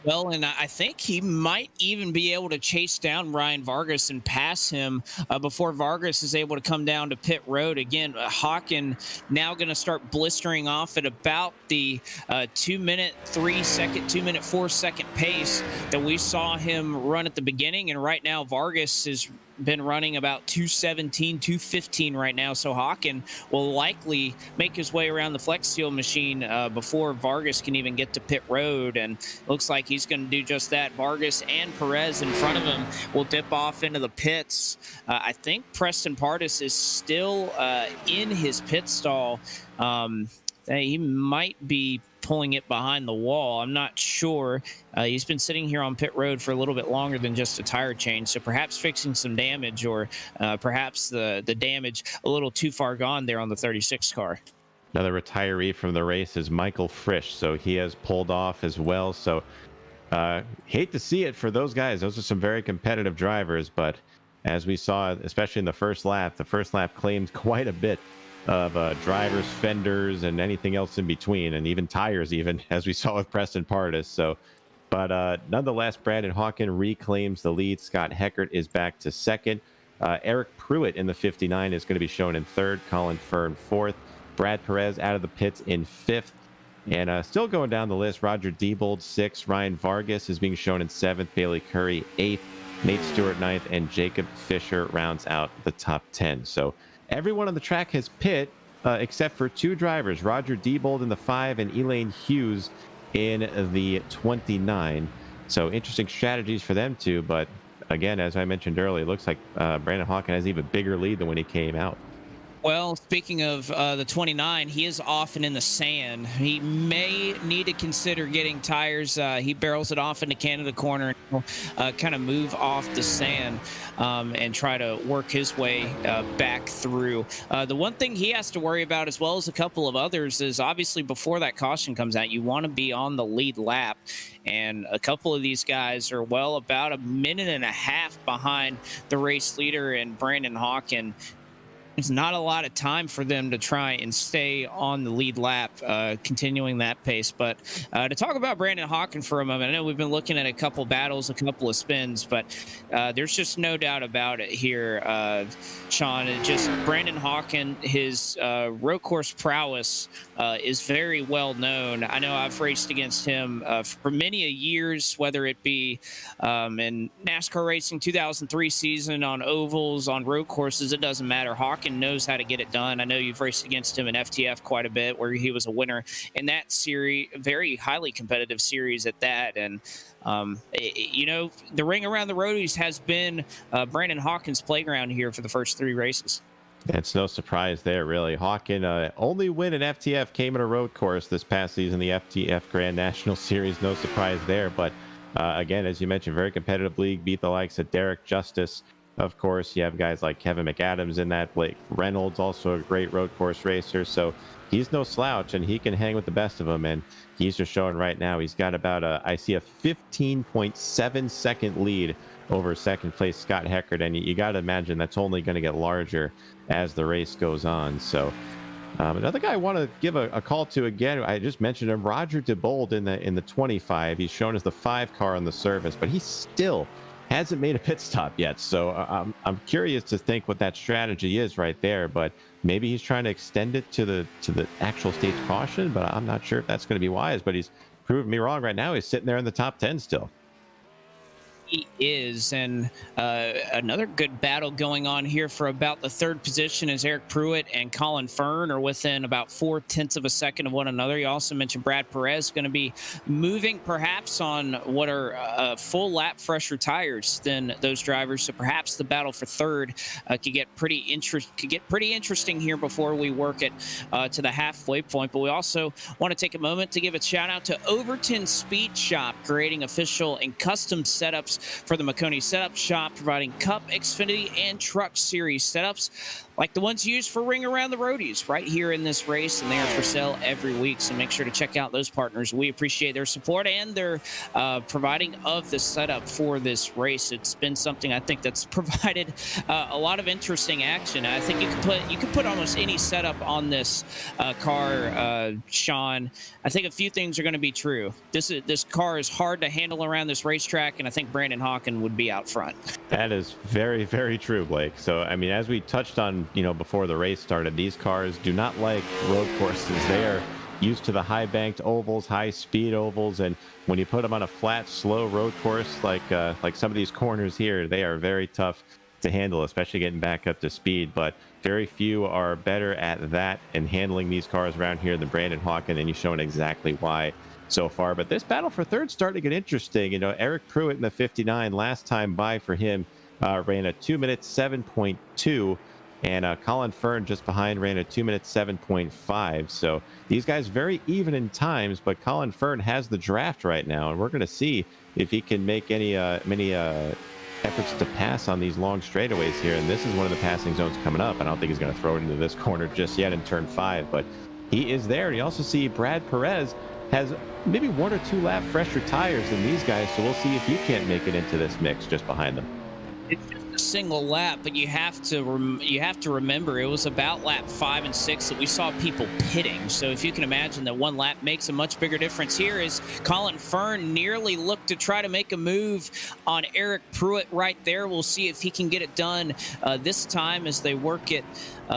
Well, and I think he might even be able to chase down Ryan Vargas and pass him before Vargas is able to come down to pit road. Again, Hawkin now going to start blistering off at about the 2-minute 3-second, 2-minute 4-second pace that we saw him run at the beginning. And right now, Vargas is been running about 217, 215 right now. So Hawkin will likely make his way around the Flex Seal machine before Vargas can even get to pit road. And looks like he's going to do just that. Vargas and Perez in front of him will dip off into the pits. I think Preston Pardus is still in his pit stall. He might be pulling it behind the wall. I'm not sure. He's been sitting here on pit road for a little bit longer than just a tire change, so perhaps fixing some damage, or perhaps the damage a little too far gone there on the 36 car. Another retiree from the race is Michael Frisch, so he has pulled off as well. So hate to see it for those guys. Those are some very competitive drivers, but as we saw, especially in the first lap claimed quite a bit of drivers, fenders, and anything else in between, and even tires, even as we saw with Preston Pardus. So, but nonetheless, Brandon Hawkin reclaims the lead. Scott Heckert is back to second. Eric Pruitt in the 59 is going to be shown in third. Colin Fern fourth. Brad Perez out of the pits in fifth. And still going down the list, Roger Diebold sixth. Ryan Vargas is being shown in seventh. Bailey Curry eighth. Nate Stewart ninth. And Jacob Fisher rounds out the top 10. So everyone on the track has pit except for two drivers, Roger Diebold in the 5 and Elaine Hughes in the 29. So interesting strategies for them too. But again, as I mentioned earlier, it looks like Brandon Hawkin has an even bigger lead than when he came out. Well, speaking of the 29, he is often in the sand. He may need to consider getting tires. He barrels it off into Canada corner and kind of move off the sand and try to work his way back through. The one thing he has to worry about, as well as a couple of others, is obviously before that caution comes out, you want to be on the lead lap. And a couple of these guys are, well, about a minute and a half behind the race leader and Brandon Hawkin. There's not a lot of time for them to try and stay on the lead lap, continuing that pace. But to talk about Brandon Hawkin for a moment, I know we've been looking at a couple battles, a couple of spins, but there's just no doubt about it here, Sean. Just Brandon Hawkin, his road course prowess is very well known. I know I've raced against him for many a years, whether it be in NASCAR racing 2003 season, on ovals, on road courses, it doesn't matter. Hawkin knows how to get it done. I know you've raced against him in FTF quite a bit, where he was a winner in that series, very highly competitive series at that. And you know, the ring around the Roadies has been Brandon Hawkin's playground here for the first three races. It's no surprise there, really. Hawkin only win in FTF came at a road course this past season, the FTF Grand National Series. No surprise there. But again, as you mentioned, very competitive league. Beat the likes of Derek Justice. Of course, you have guys like Kevin McAdams in that. Blake Reynolds, also a great road course racer. So he's no slouch, and he can hang with the best of them. And he's just showing right now he's got about I see a 15.7 second lead over second place Scott Heckert. And you got to imagine that's only going to get larger as the race goes on. So another guy I want to give a call to again, I just mentioned him, Roger Diebold in the 25. He's shown as the 5 car on the service, but he still hasn't made a pit stop yet. So I'm curious to think what that strategy is right there, but maybe he's trying to extend it to the actual stage caution, but I'm not sure if that's going to be wise. But he's proving me wrong right now. He's sitting there in the top 10 still. He is. And another good battle going on here for about the third position is Eric Pruitt and Colin Fern are within about 0.4 of a second of one another. You also mentioned Brad Perez going to be moving perhaps on what are full lap fresher tires than those drivers. So perhaps the battle for third could get pretty interesting here before we work it to the halfway point. But we also want to take a moment to give a shout out to Overton Speed Shop, creating official and custom setups for the Makoni Setup Shop, providing Cup, Xfinity, and Truck Series setups. like the ones used for Ring Around the Roadies right here in this race, and they are for sale every week. So make sure to check out those partners. We appreciate their support and their providing of the setup for this race. It's been something I think that's provided a lot of interesting action. I think you could put almost any setup on this car, Sean. I think a few things are going to be true. This car is hard to handle around this racetrack, and I think Brandon Hawken would be out front. That is very, very true, Blake. So, I mean, as we touched on, before the race started, these cars do not like road courses. They are used to the high banked ovals, high speed ovals, and when you put them on a flat, slow road course like some of these corners here, they are very tough to handle, especially getting back up to speed. But very few are better at that and handling these cars around here than Brandon Hawken, and you've shown exactly why so far. But this battle for third starting to get interesting. Eric Pruitt in the 59, last time by for him, ran a 2 minutes 7.2, and Colin Fern just behind ran a 2 minutes 7.5. So these guys very even in times, but Colin Fern has the draft right now, and we're going to see if he can make many efforts to pass on these long straightaways here. And this is one of the passing zones coming up. I don't think he's going to throw it into this corner just yet in turn 5, but he is there. And you also see Brad Perez has maybe 1 or 2 lap fresher tires than these guys, so we'll see if he can't make it into this mix just behind them. It's just a single lap, but you have to remember it was about lap 5 and 6 that we saw people pitting. So if you can imagine that one lap makes a much bigger difference here, as Colin Fern nearly looked to try to make a move on Eric Pruitt right there. We'll see if he can get it done this time as they work it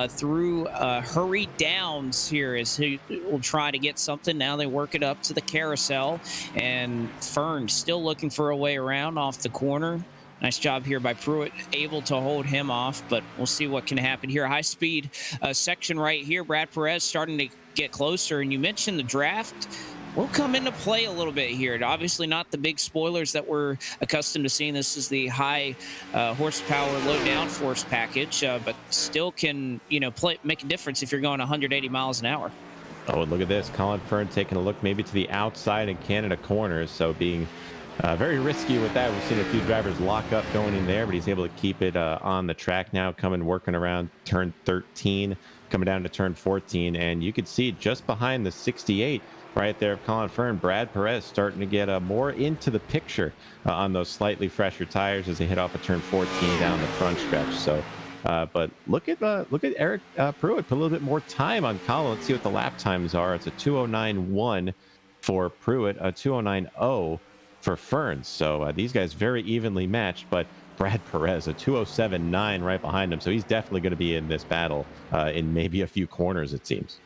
through hurry downs here, as he will try to get something. Now they work it up to the carousel, and Fern still looking for a way around off the corner. Nice job here by Pruitt, able to hold him off, but we'll see what can happen here. High speed section right here. Brad Perez starting to get closer, and you mentioned the draft will come into play a little bit here. Obviously not the big spoilers that we're accustomed to seeing. This is the high horsepower, low downforce package, but still can make a difference if you're going 180 miles an hour. Oh, and look at this. Colin Fern taking a look maybe to the outside in Canada corners, so being very risky with that. We've seen a few drivers lock up going in there, but he's able to keep it on the track now, working around turn 13, coming down to turn 14. And you could see just behind the 68 right there of Colin Fern, Brad Perez starting to get more into the picture on those slightly fresher tires as they hit off of turn 14 down the front stretch. So, but look at Eric Pruitt, put a little bit more time on Colin. Let's see what the lap times are. It's a 209.1 for Pruitt, a 209.0 for Fern. So these guys very evenly matched, but Brad Perez a 207.9 right behind him. So he's definitely going to be in this battle in maybe a few corners, it seems.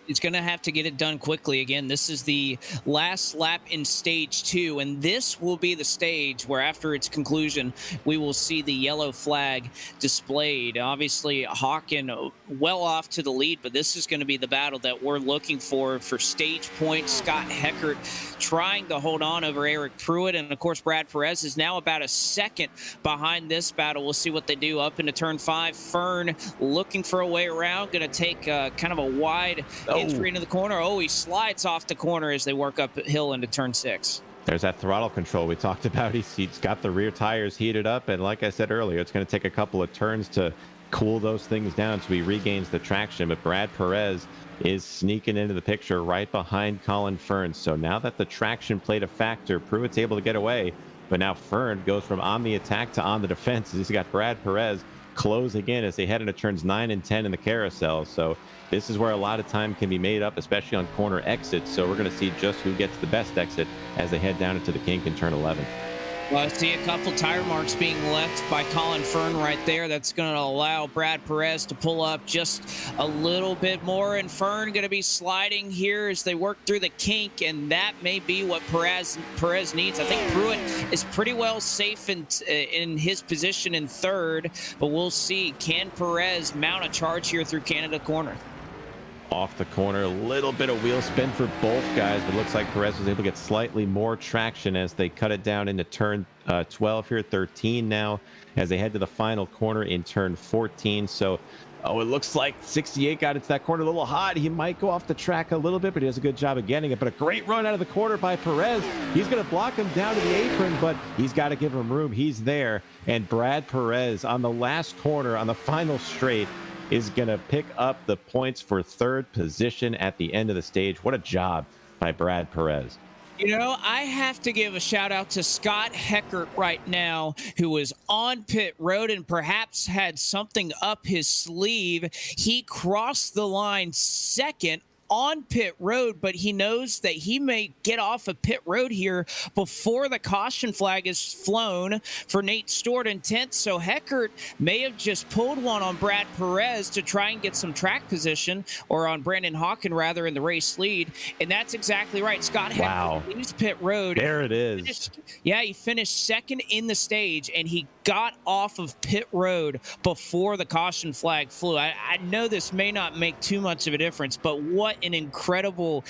He's going to have to get it done quickly. Again, this is the last lap in stage 2, and this will be the stage where after its conclusion, we will see the yellow flag displayed. Obviously, Hawken well off to the lead, but this is going to be the battle that we're looking for stage points. Scott Heckert trying to hold on over Eric Pruitt, and of course, Brad Perez is now about a second behind this battle. We'll see what they do up into turn 5. Fern looking for a way around, going to take kind of a wide entry into the corner. Oh, he slides off the corner as they work uphill into turn 6. There's that throttle control we talked about. He's got the rear tires heated up, and like I said earlier, it's going to take a couple of turns to cool those things down so he regains the traction. But Brad Perez is sneaking into the picture right behind Colin Fern. So now that the traction played a factor, Pruitt's able to get away, but now Fern goes from on the attack to on the defense. He's got Brad Perez closing in as they head into turns 9 and 10 in the carousel. So this is where a lot of time can be made up, especially on corner exits. So we're going to see just who gets the best exit as they head down into the kink in turn 11. Well, I see a couple tire marks being left by Colin Fern right there. That's going to allow Brad Perez to pull up just a little bit more. And Fern going to be sliding here as they work through the kink. And that may be what Perez needs. I think Pruitt is pretty well safe in his position in third. But we'll see. Can Perez mount a charge here through Canada corner? Off the corner, a little bit of wheel spin for both guys, but it looks like Perez was able to get slightly more traction as they cut it down into turn 12 here, 13 now, as they head to the final corner in turn 14. So, it looks like 68 got into that corner a little hot. He might go off the track a little bit, but he does a good job of getting it. But a great run out of the corner by Perez. He's going to block him down to the apron, but he's got to give him room. He's there. And Brad Perez on the last corner on the final straight is going to pick up the points for third position at the end of the stage. What a job by Brad Perez. I have to give a shout out to Scott Heckert right now, who is on pit road and perhaps had something up his sleeve. He crossed the line second on pit road, but he knows that he may get off of pit road here before the caution flag is flown for Nate Stewart in 10th. So Heckert may have just pulled one on Brad Perez to try and get some track position, or on Brandon Hawken rather, in the race lead. And that's exactly right. Scott Heckert leaves pit road. There it is. He finished second in the stage, and he got off of pit road before the caution flag flew. I know this may not make too much of a difference, but what an incredible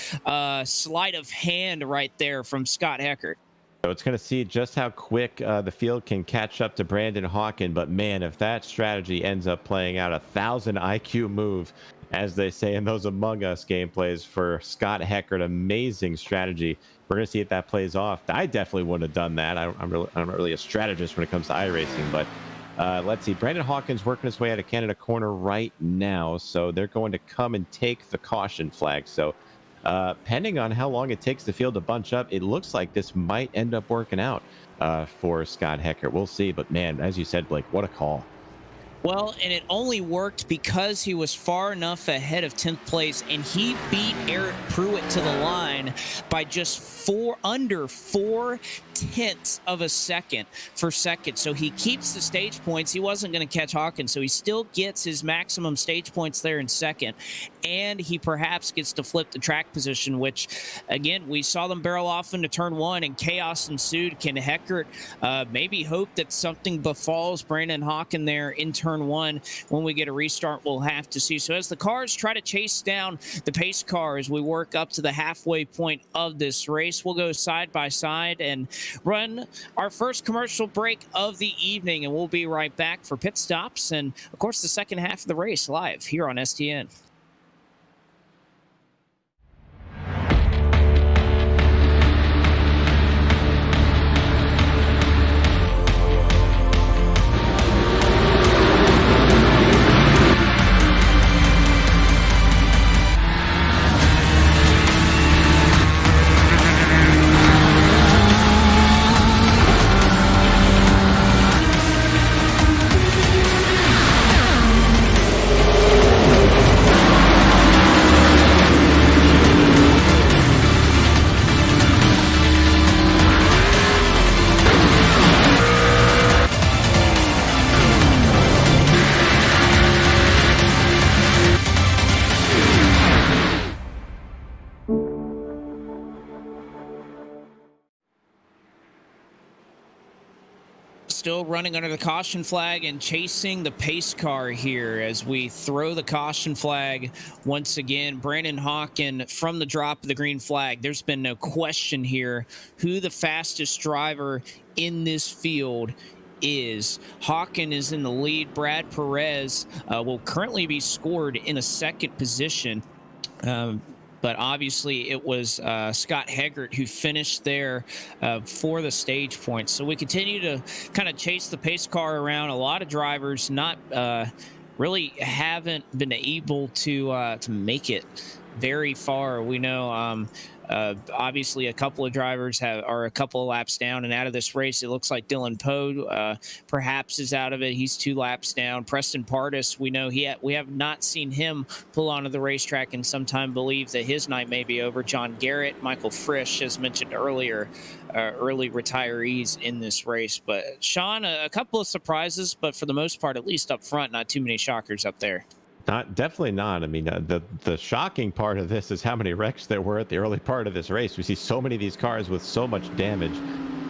sleight of hand right there from Scott Heckert. So it's going to see just how quick the field can catch up to Brandon Hawken. But man, if that strategy ends up playing out, 1,000 IQ move, as they say in those Among Us gameplays for Scott Heckert, amazing strategy. We're going to see if that plays off. I definitely wouldn't have done that. I'm not really a strategist when it comes to iRacing, but let's see. Brandon Hawkins working his way out of Canada corner right now, so they're going to come and take the caution flag. So depending on how long it takes the field to bunch up, it looks like this might end up working out for Scott Heckert. We'll see, but man, as you said, Blake, what a call. Well, and it only worked because he was far enough ahead of 10th place, and he beat Eric Pruitt to the line by just under 4/10 of a second for second. So he keeps the stage points. He wasn't going to catch Hawkins, so he still gets his maximum stage points there in second. And he perhaps gets to flip the track position, which, again, we saw them barrel off into turn one, and chaos ensued. Can Heckert maybe hope that something befalls Brandon Hawken there in turn one? When we get a restart, we'll have to see. So as the cars try to chase down the pace car as we work up to the halfway point of this race, we'll go side by side and run our first commercial break of the evening, and we'll be right back for pit stops and, of course, the second half of the race live here on STN. Still running under the caution flag and chasing the pace car here as we throw the caution flag once again. Brandon Hawken from the drop of the green flag. There's been no question here who the fastest driver in this field is. Hawken is in the lead. Brad Perez will currently be scored in a second position. But obviously it was Scott Heckert who finished there for the stage points. So we continue to kind of chase the pace car around. A lot of drivers not really haven't been able to make it very far. We know obviously a couple of drivers are a couple of laps down and out of this race. It looks like Dylan Poe perhaps is out of it. He's 2 laps down. Preston Pardis, we know we have not seen him pull onto the racetrack in some time. Believe that his night may be over. John Garrett, Michael Frisch, as mentioned earlier, early retirees in this race. But Sean, a couple of surprises, but for the most part, at least up front, not too many shockers up there. Definitely not. I mean, the shocking part of this is how many wrecks there were at the early part of this race. We see so many of these cars with so much damage,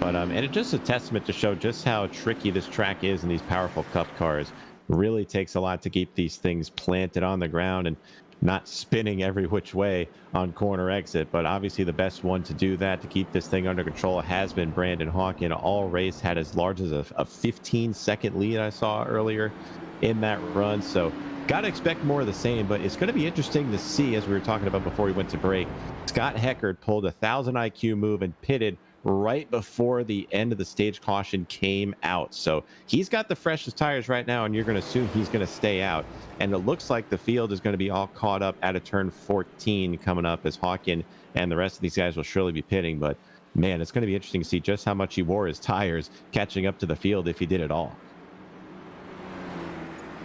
but and it's just a testament to show just how tricky this track is, and these powerful cup cars really takes a lot to keep these things planted on the ground and not spinning every which way on corner exit. But obviously the best one to do that, to keep this thing under control, has been Brandon Hawken. All race had as large as a 15-second lead I saw earlier in that run. So got to expect more of the same, but it's going to be interesting to see, as we were talking about before we went to break. Scott Heckert pulled a 1,000 IQ move and pitted right before the end of the stage caution came out. So he's got the freshest tires right now, and you're going to assume he's going to stay out. And it looks like the field is going to be all caught up at a turn 14 coming up as Hawkin and the rest of these guys will surely be pitting. But man, it's going to be interesting to see just how much he wore his tires catching up to the field if he did at all.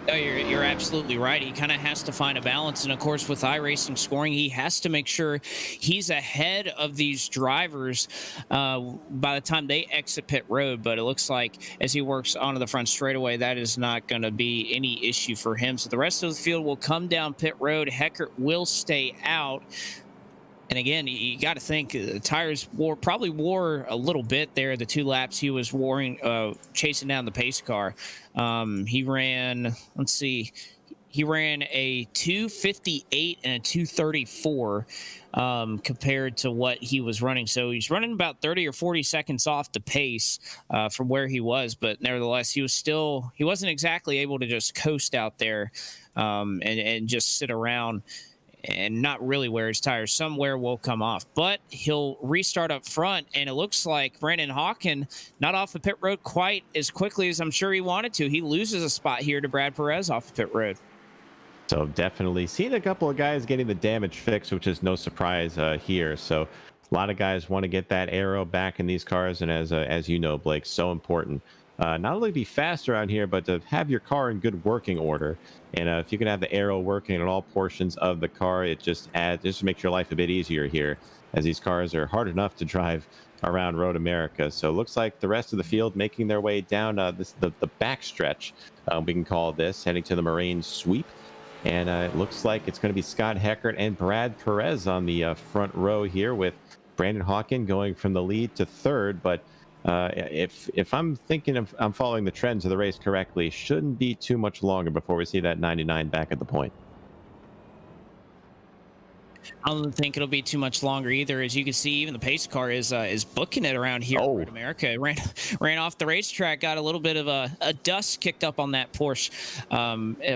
Oh, you're absolutely right. He kind of has to find a balance, and of course, with iRacing scoring, he has to make sure he's ahead of these drivers by the time they exit pit road. But it looks like as he works onto the front straightaway, that is not going to be any issue for him. So the rest of the field will come down pit road. Heckert will stay out. And again, you got to think the tires probably wore a little bit there. The 2 laps he was chasing down the pace car. He ran, let's see, he ran a 2:58 and a 2:34 compared to what he was running. So he's running about 30 or 40 seconds off the pace from where he was. But nevertheless, he wasn't exactly able to just coast out there and just sit around and not really wear his tires. Somewhere will come off, but he'll restart up front. And it looks like Brandon Hawkin not off the pit road quite as quickly as I'm sure he wanted to. He loses a spot here to Brad Perez off the pit road. So definitely seen a couple of guys getting the damage fixed, which is no surprise here. So a lot of guys want to get that aero back in these cars. And as you know, Blake, so important. Not only be faster out here, but to have your car in good working order. And if you can have the aero working in all portions of the car, it just makes your life a bit easier here, as these cars are hard enough to drive around Road America. So it looks like the rest of the field making their way down the back stretch, we can call this, heading to the Marine sweep. And it looks like it's going to be Scott Heckert and Brad Perez on the front row here, with Brandon Hawkin going from the lead to third. But if I'm following the trends of the race correctly, shouldn't be too much longer before we see that 99 back at the point. I don't think it'll be too much longer either. As you can see, even the pace car is booking it around here in America. Ran off the racetrack, got a little bit of a dust kicked up on that Porsche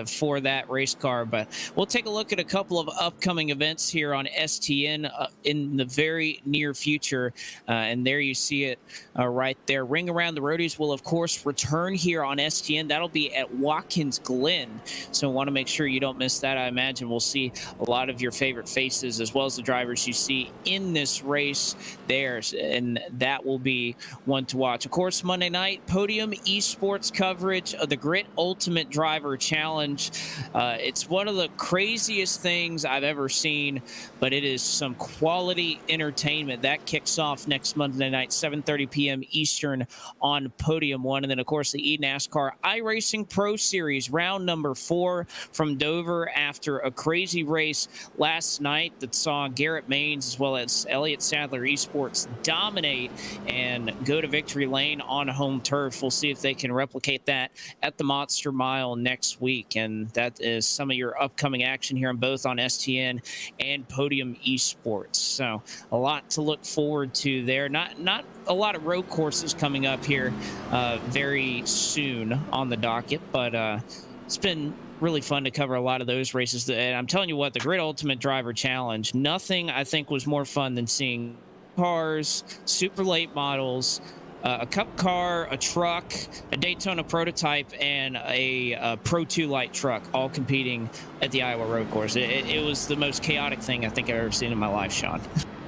for that race car. But we'll take a look at a couple of upcoming events here on STN in the very near future. And there you see it right there. Ring Around the Roadies will, of course, return here on STN. That'll be at Watkins Glen. So want to make sure you don't miss that. I imagine we'll see a lot of your favorite faces as well as the drivers you see in this race there, and that will be one to watch. Of course, Monday night, Podium esports coverage of the Grit Ultimate Driver Challenge. It's one of the craziest things I've ever seen, but it is some quality entertainment. That kicks off next Monday night, 7:30 p.m. Eastern on Podium 1. And then, of course, the eNASCAR iRacing Pro Series, round number 4 from Dover after a crazy race last night that saw Garrett Maines as well as Elliott Sadler Esports dominate and go to victory lane on home turf. We'll see if they can replicate that at the Monster Mile next week. And that is some of your upcoming action here on both on STN and Podium Esports. So a lot to look forward to there. Not a lot of road courses coming up here very soon on the docket, but it's been really fun to cover a lot of those races. And I'm telling you what, the Grid Ultimate Driver Challenge, nothing I think was more fun than seeing cars, super late models, a cup car, a truck, a Daytona prototype, and a Pro 2 light truck all competing at the Iowa road course. It was the most chaotic thing I think I've ever seen in my life, Sean.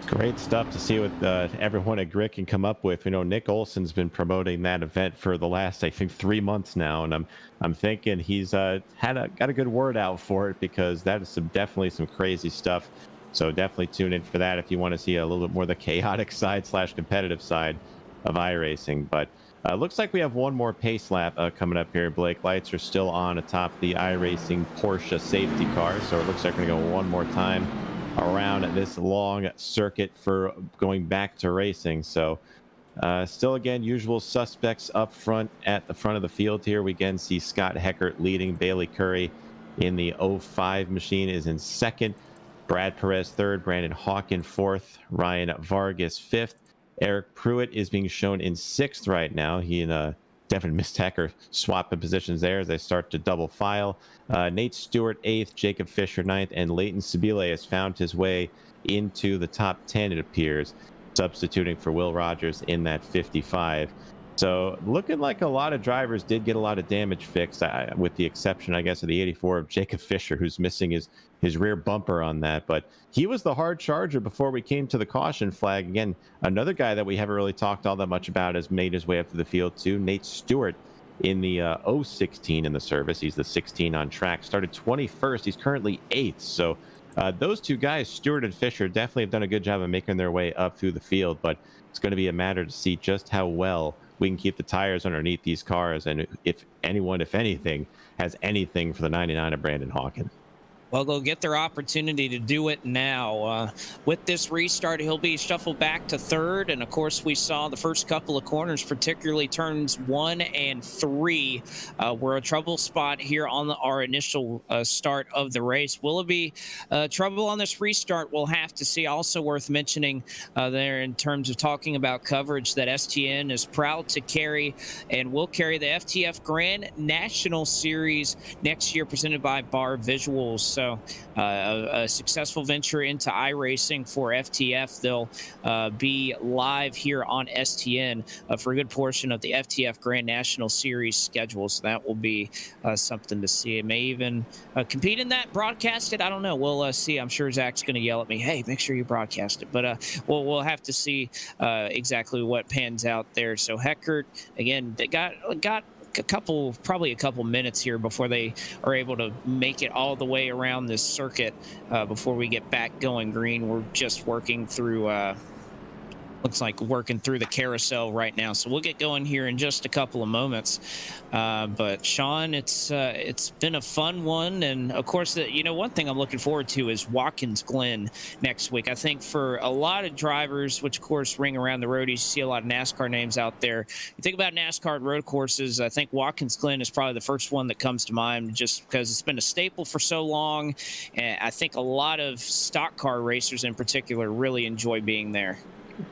Great stuff to see what everyone at Grit can come up with. You know, Nick Olson's been promoting that event for the last, I think, 3 months now, and I'm thinking he's got a good word out for it, because that is definitely some crazy stuff. So definitely tune in for that if you want to see a little bit more the chaotic side / competitive side of iRacing. But looks like we have one more pace lap coming up here, Blake. Lights are still on atop the iRacing Porsche safety car, so it looks like we're going to go one more time around this long circuit for going back to racing. So still, again, usual suspects up front at the front of the field here. We again see Scott Heckert leading. Bailey Curry in the 05 machine is in second. Brad Perez third. Brandon Hawkin fourth. Ryan Vargas fifth. Eric Pruitt is being shown in sixth right now. He and Devin Mistecker swapping positions there as they start to double file. Nate Stewart eighth, Jacob Fisher ninth, and Leighton Sabile has found his way into the top 10, it appears. substituting for Will Rogers in that 55. So looking like a lot of drivers did get a lot of damage fixed, with the exception, I guess, of the 84 of Jacob Fisher, who's missing his rear bumper on that. But he was the hard charger before we came to the caution flag. Again, another guy that we haven't really talked all that much about has made his way up to the field too. Nate Stewart in the 016 in the service. He's the 16 on track. Started 21st. He's currently 8th. So those two guys, Stewart and Fisher, definitely have done a good job of making their way up through the field. But it's going to be a matter to see just how well we can keep the tires underneath these cars, and if anyone, if anything, has anything for the 99 of Brandon Hawken. Well, they'll get their opportunity to do it now. With this restart, he'll be shuffled back to third. And, of course, we saw the first couple of corners, particularly turns 1 and 3, were a trouble spot here on our initial start of the race. Will it be trouble on this restart? We'll have to see. Also worth mentioning there in terms of talking about coverage that STN is proud to carry and will carry the FTF Grand National Series next year, presented by Bar Visuals. So a successful venture into iRacing for FTF. They'll be live here on STN for a good portion of the FTF Grand National Series schedule. So that will be something to see. It may even compete in that, broadcast it. I don't know. We'll see. I'm sure Zach's going to yell at me, hey, make sure you broadcast it. But we'll have to see exactly what pans out there. So Heckert, again, they got probably a couple minutes here before they are able to make it all the way around this circuit before we get back going green. We're just working through looks like working through the carousel right now, so we'll get going here in just a couple of moments. But Sean, it's been a fun one, and of course, one thing I'm looking forward to is Watkins Glen next week. I think for a lot of drivers, which of course ring around the roadies, you see a lot of NASCAR names out there. You think about NASCAR road courses, I think Watkins Glen is probably the first one that comes to mind, just because it's been a staple for so long, and I think a lot of stock car racers in particular really enjoy being there.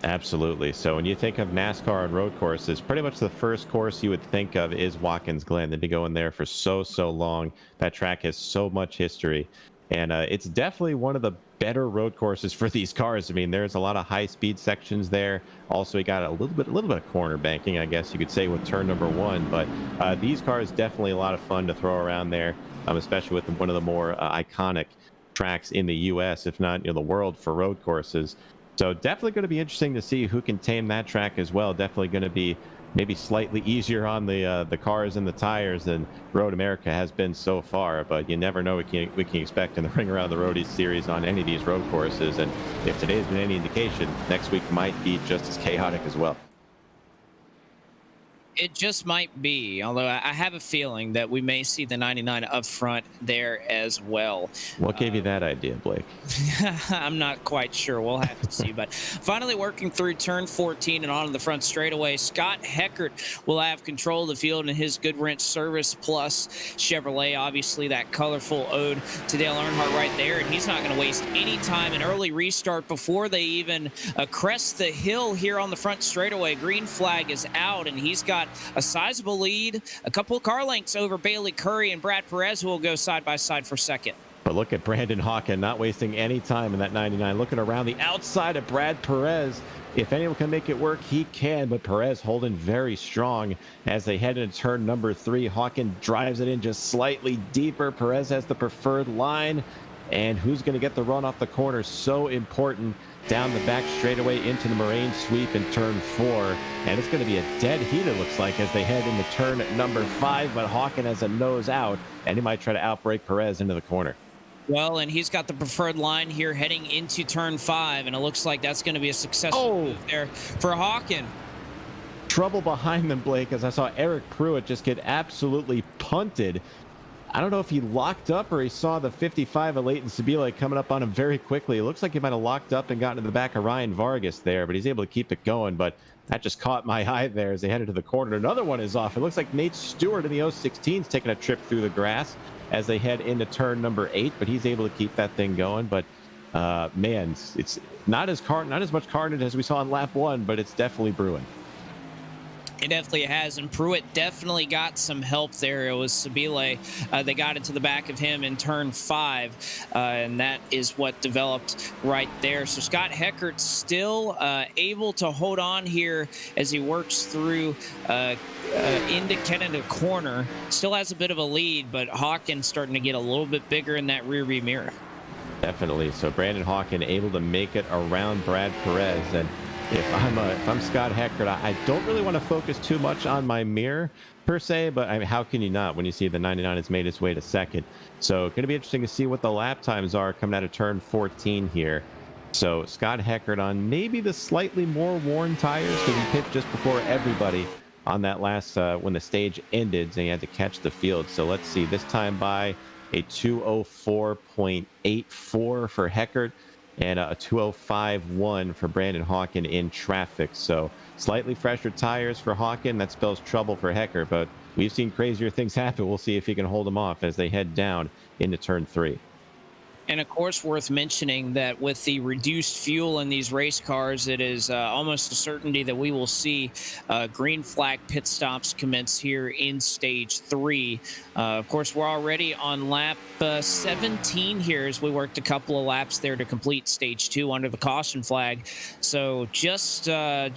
Absolutely. So when you think of NASCAR and road courses, pretty much the first course you would think of is Watkins Glen. They've been going there for so long. That track has so much history, and it's definitely one of the better road courses for these cars. I mean, there's a lot of high-speed sections there. Also, you got a little bit of corner banking, I guess you could say, with turn number 1. But these cars definitely a lot of fun to throw around there, especially with one of the more iconic tracks in the U.S., if not the world, for road courses. So definitely going to be interesting to see who can tame that track as well. Definitely going to be maybe slightly easier on the cars and the tires than Road America has been so far. But you never know what we can expect in the Ring Around the Roadies series on any of these road courses. And if today's been any indication, next week might be just as chaotic as well. It just might be, although I have a feeling that we may see the 99 up front there as well. What gave you that idea, Blake? I'm not quite sure. We'll have to see. But finally working through turn 14 and on to the front straightaway, Scott Heckert will have control of the field in his Good Wrench Service Plus Chevrolet. Obviously, that colorful ode to Dale Earnhardt right there. And he's not going to waste any time. An early restart before they even crest the hill here on the front straightaway. Green flag is out, and he's got a sizable lead, a couple of car lengths over Bailey Curry and Brad Perez, who will go side by side for second. But look at Brandon Hawken not wasting any time in that 99, looking around the outside of Brad Perez. If anyone can make it work, he can, but Perez holding very strong as they head into turn number 3. Hawken drives it in just slightly deeper. Perez has the preferred line, and who's going to get the run off the corner? So important. Down the back straightaway into the Moraine sweep in turn 4. And it's going to be a dead heat, it looks like, as they head into turn number 5. But Hawken has a nose out, and he might try to outbrake Perez into the corner. Well, and he's got the preferred line here heading into turn 5, and it looks like that's going to be a successful move there for Hawken. Trouble behind them, Blake, as I saw Eric Pruitt just get absolutely punted. I don't know if he locked up or he saw the 55 of Leighton Sabila coming up on him very quickly. It looks like he might have locked up and gotten to the back of Ryan Vargas there, but he's able to keep it going. But that just caught my eye there as they headed to the corner. Another one is off. It looks like Nate Stewart in the 016 is taking a trip through the grass as they head into turn number 8, but he's able to keep that thing going. But man, it's not as much carnage as we saw in lap 1, but it's definitely brewing. It definitely has, and Pruitt definitely got some help there. It was Sabile. They got into the back of him in turn 5, and that is what developed right there. So Scott Heckert still able to hold on here as he works through into Canada corner. Still has a bit of a lead, but Hawkins starting to get a little bit bigger in that rear view mirror. Definitely. So Brandon Hawkin able to make it around Brad Perez. And if I'm Scott Heckert, I don't really want to focus too much on my mirror per se, but I mean, how can you not when you see the 99 has made its way to second? So going to be interesting to see what the lap times are coming out of turn 14 here. So Scott Heckert on maybe the slightly more worn tires because he pit just before everybody on that last when the stage ended, and he had to catch the field. So let's see, this time by a 204.84 for Heckert and a 205.1 for Brandon Hawkin in traffic. So slightly fresher tires for Hawkin. That spells trouble for Heckert, but we've seen crazier things happen. We'll see if he can hold them off as they head down into turn 3. And of course, worth mentioning that with the reduced fuel in these race cars, it is almost a certainty that we will see green flag pit stops commence here in stage 3. Of course, we're already on lap 17 here as we worked a couple of laps there to complete stage 2 under the caution flag. So just a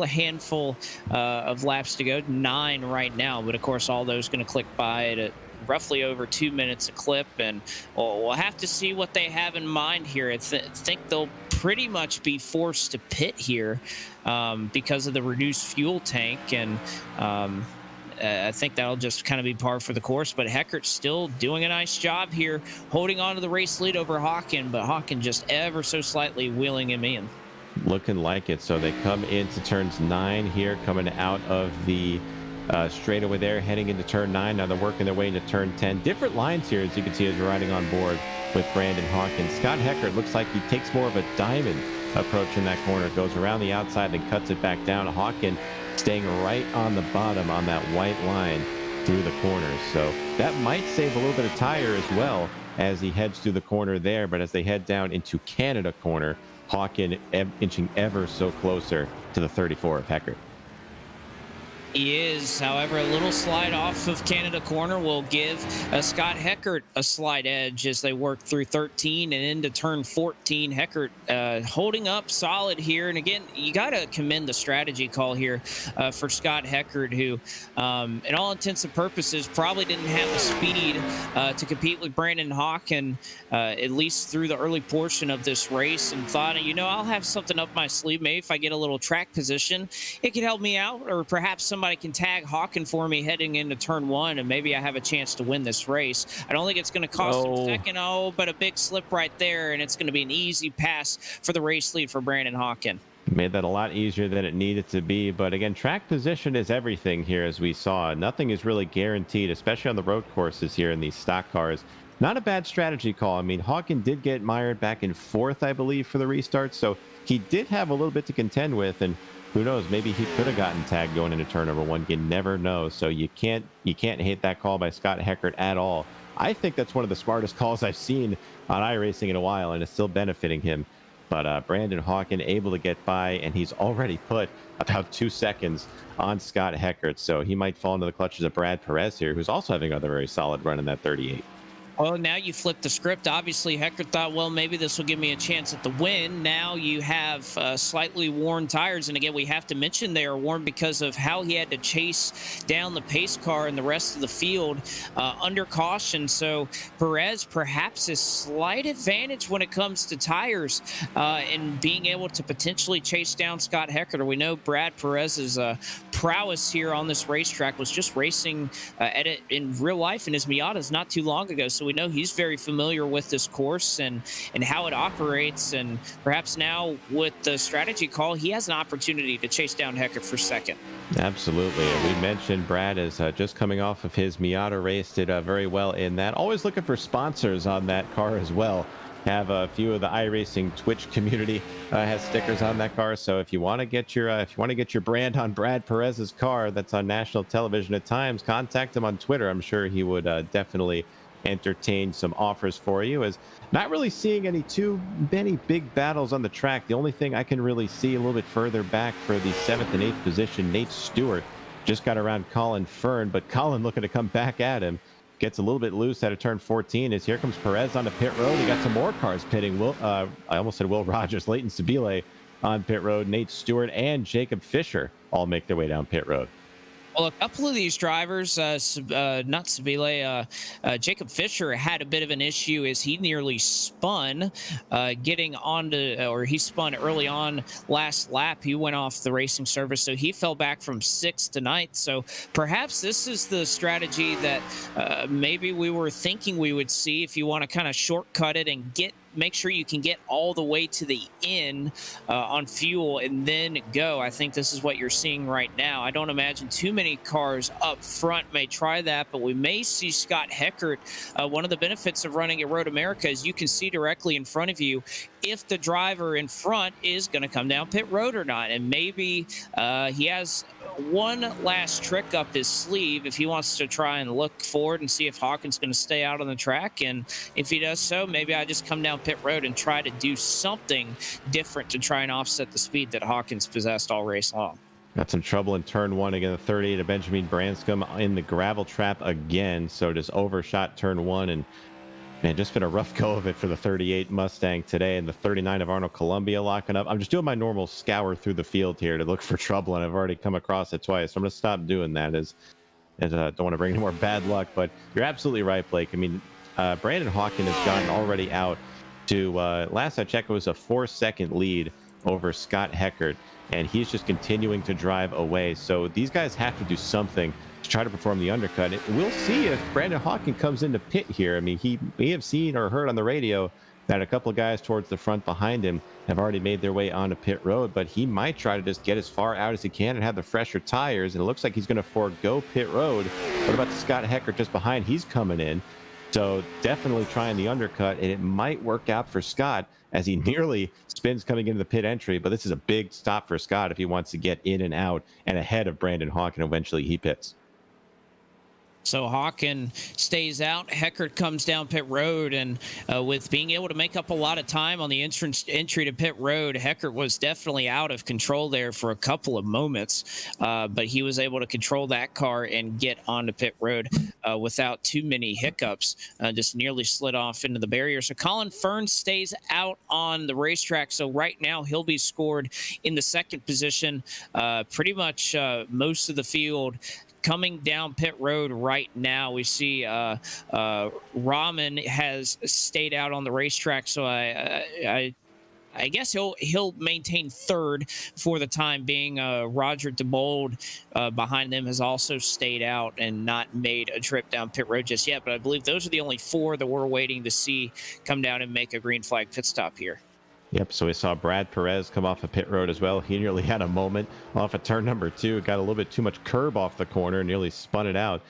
handful of laps to go, 9 right now. But of course, all those going to click by at roughly over 2 minutes a clip, and we'll have to see what they have in mind here. I think they'll pretty much be forced to pit here because of the reduced fuel tank, and I think that'll just kind of be par for the course. But Heckert's still doing a nice job here, holding on to the race lead over Hawkin, but Hawkin just ever so slightly wheeling him in. Looking like it. So they come into turns 9 here, coming out of the straightaway there, heading into turn 9. Now they're working their way into turn 10. Different lines here, as you can see, as we're riding on board with Brandon Hawkins. Scott Heckert looks like he takes more of a diamond approach in that corner, goes around the outside and cuts it back down. Hawkins staying right on the bottom on that white line through the corners. So that might save a little bit of tire as well as he heads through the corner there. But as they head down into Canada corner, Hawkins inching ever so closer to the 34 of Heckert. He is, however, a little slide off of Canada corner will give Scott Heckert a slight edge as they work through 13 and into turn 14. Heckert holding up solid here. And again, you got to commend the strategy call here for Scott Heckert, who, in all intents and purposes, probably didn't have the speed to compete with Brandon Hawkin, at least through the early portion of this race, and thought, I'll have something up my sleeve. Maybe if I get a little track position, it could help me out, or perhaps somebody can tag Hawkin for me heading into turn 1, and maybe I have a chance to win this race. I don't think it's going to cost him second, but a big slip right there, and it's going to be an easy pass for the race lead for Brandon Hawkin. Made that a lot easier than it needed to be. But again, track position is everything here, as we saw. Nothing is really guaranteed, especially on the road courses here in these stock cars. Not a bad strategy call. I mean, Hawkin did get mired back in 4th, I believe, for the restart. So he did have a little bit to contend with, and who knows, maybe he could have gotten tagged going into turn number 1. You never know. So you can't hate that call by Scott Heckert at all. I think that's one of the smartest calls I've seen on iRacing in a while, and it's still benefiting him. But Brandon Hawkin able to get by, and he's already put about 2 seconds on Scott Heckert. So he might fall into the clutches of Brad Perez here, who's also having another very solid run in that 38. Well, now you flip the script. Obviously, Heckert thought, well, maybe this will give me a chance at the win. Now you have slightly worn tires. And again, we have to mention they are worn because of how he had to chase down the pace car and the rest of the field under caution. So Perez perhaps a slight advantage when it comes to tires and being able to potentially chase down Scott Heckert. We know Brad Perez's prowess here on this racetrack was just racing at it in real life in his Miatas not too long ago. So we know he's very familiar with this course and how it operates. And perhaps now with the strategy call, he has an opportunity to chase down Heckert for second. Absolutely. We mentioned Brad is just coming off of his Miata race, did very well in that. Always looking for sponsors on that car as well. Have a few of the iRacing Twitch community has stickers on that car. So if you want to get your brand on Brad Perez's car that's on national television at times, contact him on Twitter. I'm sure he would definitely entertain some offers for you. As not really seeing too many big battles on the track. The only thing I can really see a little bit further back for the 7th and 8th position, Nate Stewart just got around Colin Fern, but Colin looking to come back at him. Gets a little bit loose out of turn 14 as here comes Perez on the pit road. He got some more cars pitting. I almost said Will Rogers, Leighton Sabile on pit road. Nate Stewart and Jacob Fisher all make their way down pit road. Well, a couple of these drivers, not Sabile, Jacob Fisher had a bit of an issue as he nearly spun getting onto, or he spun early on last lap. He went off the racing service, so he fell back from 6th to 9th. So perhaps this is the strategy that maybe we were thinking we would see if you want to kind of shortcut it and make sure you can get all the way to the end on fuel and then go. I think this is what you're seeing right now. I don't imagine too many cars up front may try that, but we may see Scott Heckert. One of the benefits of running at Road America is you can see directly in front of you if the driver in front is going to come down pit road or not. And maybe he has one last trick up his sleeve if he wants to try and look forward and see if Hawkins going to stay out on the track. And if he does so, maybe I just come down pit road and try to do something different to try and offset the speed that Hawkins possessed all race long. Got some trouble in turn 1 again. The 38 of Benjamin Branscombe in the gravel trap again. So just overshot turn 1, and man, just been a rough go of it for the 38 Mustang today, and the 39 of Arnold Columbia locking up. I'm just doing my normal scour through the field here to look for trouble, and I've already come across it twice. So I'm going to stop doing that as don't want to bring any more bad luck. But you're absolutely right, Blake. I mean, Brandon Hawkins has gotten already out to, last I checked, it was a 4-second lead over Scott Heckert, and he's just continuing to drive away. So these guys have to do something to try to perform the undercut. We'll see if Brandon Hawkins comes into pit here. I mean, he may have seen or heard on the radio that a couple of guys towards the front behind him have already made their way onto pit road, but he might try to just get as far out as he can and have the fresher tires, and it looks like he's going to forego pit road. What about Scott Heckert just behind? He's coming in. So definitely trying the undercut, and it might work out for Scott as he nearly spins coming into the pit entry. But this is a big stop for Scott if he wants to get in and out and ahead of Brandon Hawkins. Eventually he pits. So Hawken stays out. Heckert comes down pit road, and with being able to make up a lot of time on the entry to pit road, Heckert was definitely out of control there for a couple of moments. But he was able to control that car and get onto pit road without too many hiccups. Just nearly slid off into the barrier. So Colin Fern stays out on the racetrack. So right now he'll be scored in the 2nd position. Pretty much most of the field coming down pit road right now. We see Rahman has stayed out on the racetrack, so I guess he'll maintain 3rd for the time being. Roger DeBold behind them has also stayed out and not made a trip down pit road just yet, but I believe those are the only 4 that we're waiting to see come down and make a green flag pit stop here. Yep, so we saw Brad Perez come off of pit road as well. He nearly had a moment off of turn number 2. Got a little bit too much curb off the corner, nearly spun it out.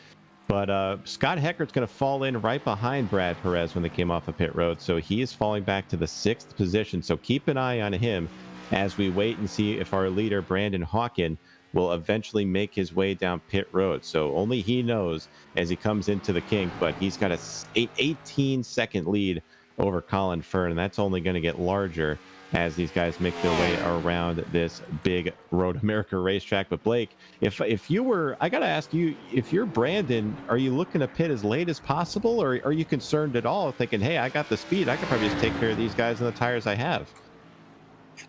But Scott Heckert's going to fall in right behind Brad Perez when they came off of pit road. So he is falling back to the 6th position. So keep an eye on him as we wait and see if our leader, Brandon Hawkins, will eventually make his way down pit road. So only he knows as he comes into the kink, but he's got a 18-second lead over Colin Fern, and that's only going to get larger as these guys make their way around this big Road America racetrack. But Blake, if you were, I got to ask you, if you're Brandon, are you looking to pit as late as possible, or are you concerned at all, thinking, hey, I got the speed, I could probably just take care of these guys and the tires I have?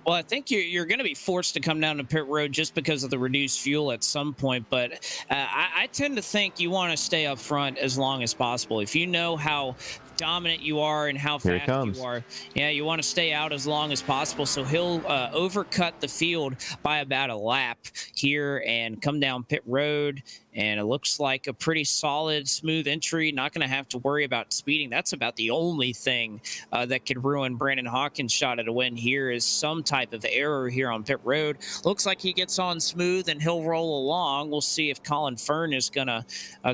Well, I think you're going to be forced to come down to pit road just because of the reduced fuel at some point. But I tend to think you want to stay up front as long as possible. If you know how dominant you are and how fast you are, you want to stay out as long as possible. So he'll overcut the field by about a lap here and come down pit road. And it looks like a pretty solid, smooth entry. Not going to have to worry about speeding. That's about the only thing that could ruin Brandon Hawkins' shot at a win here is some type of error here on pit road. Looks like he gets on smooth and he'll roll along. We'll see if Colin Fern is going to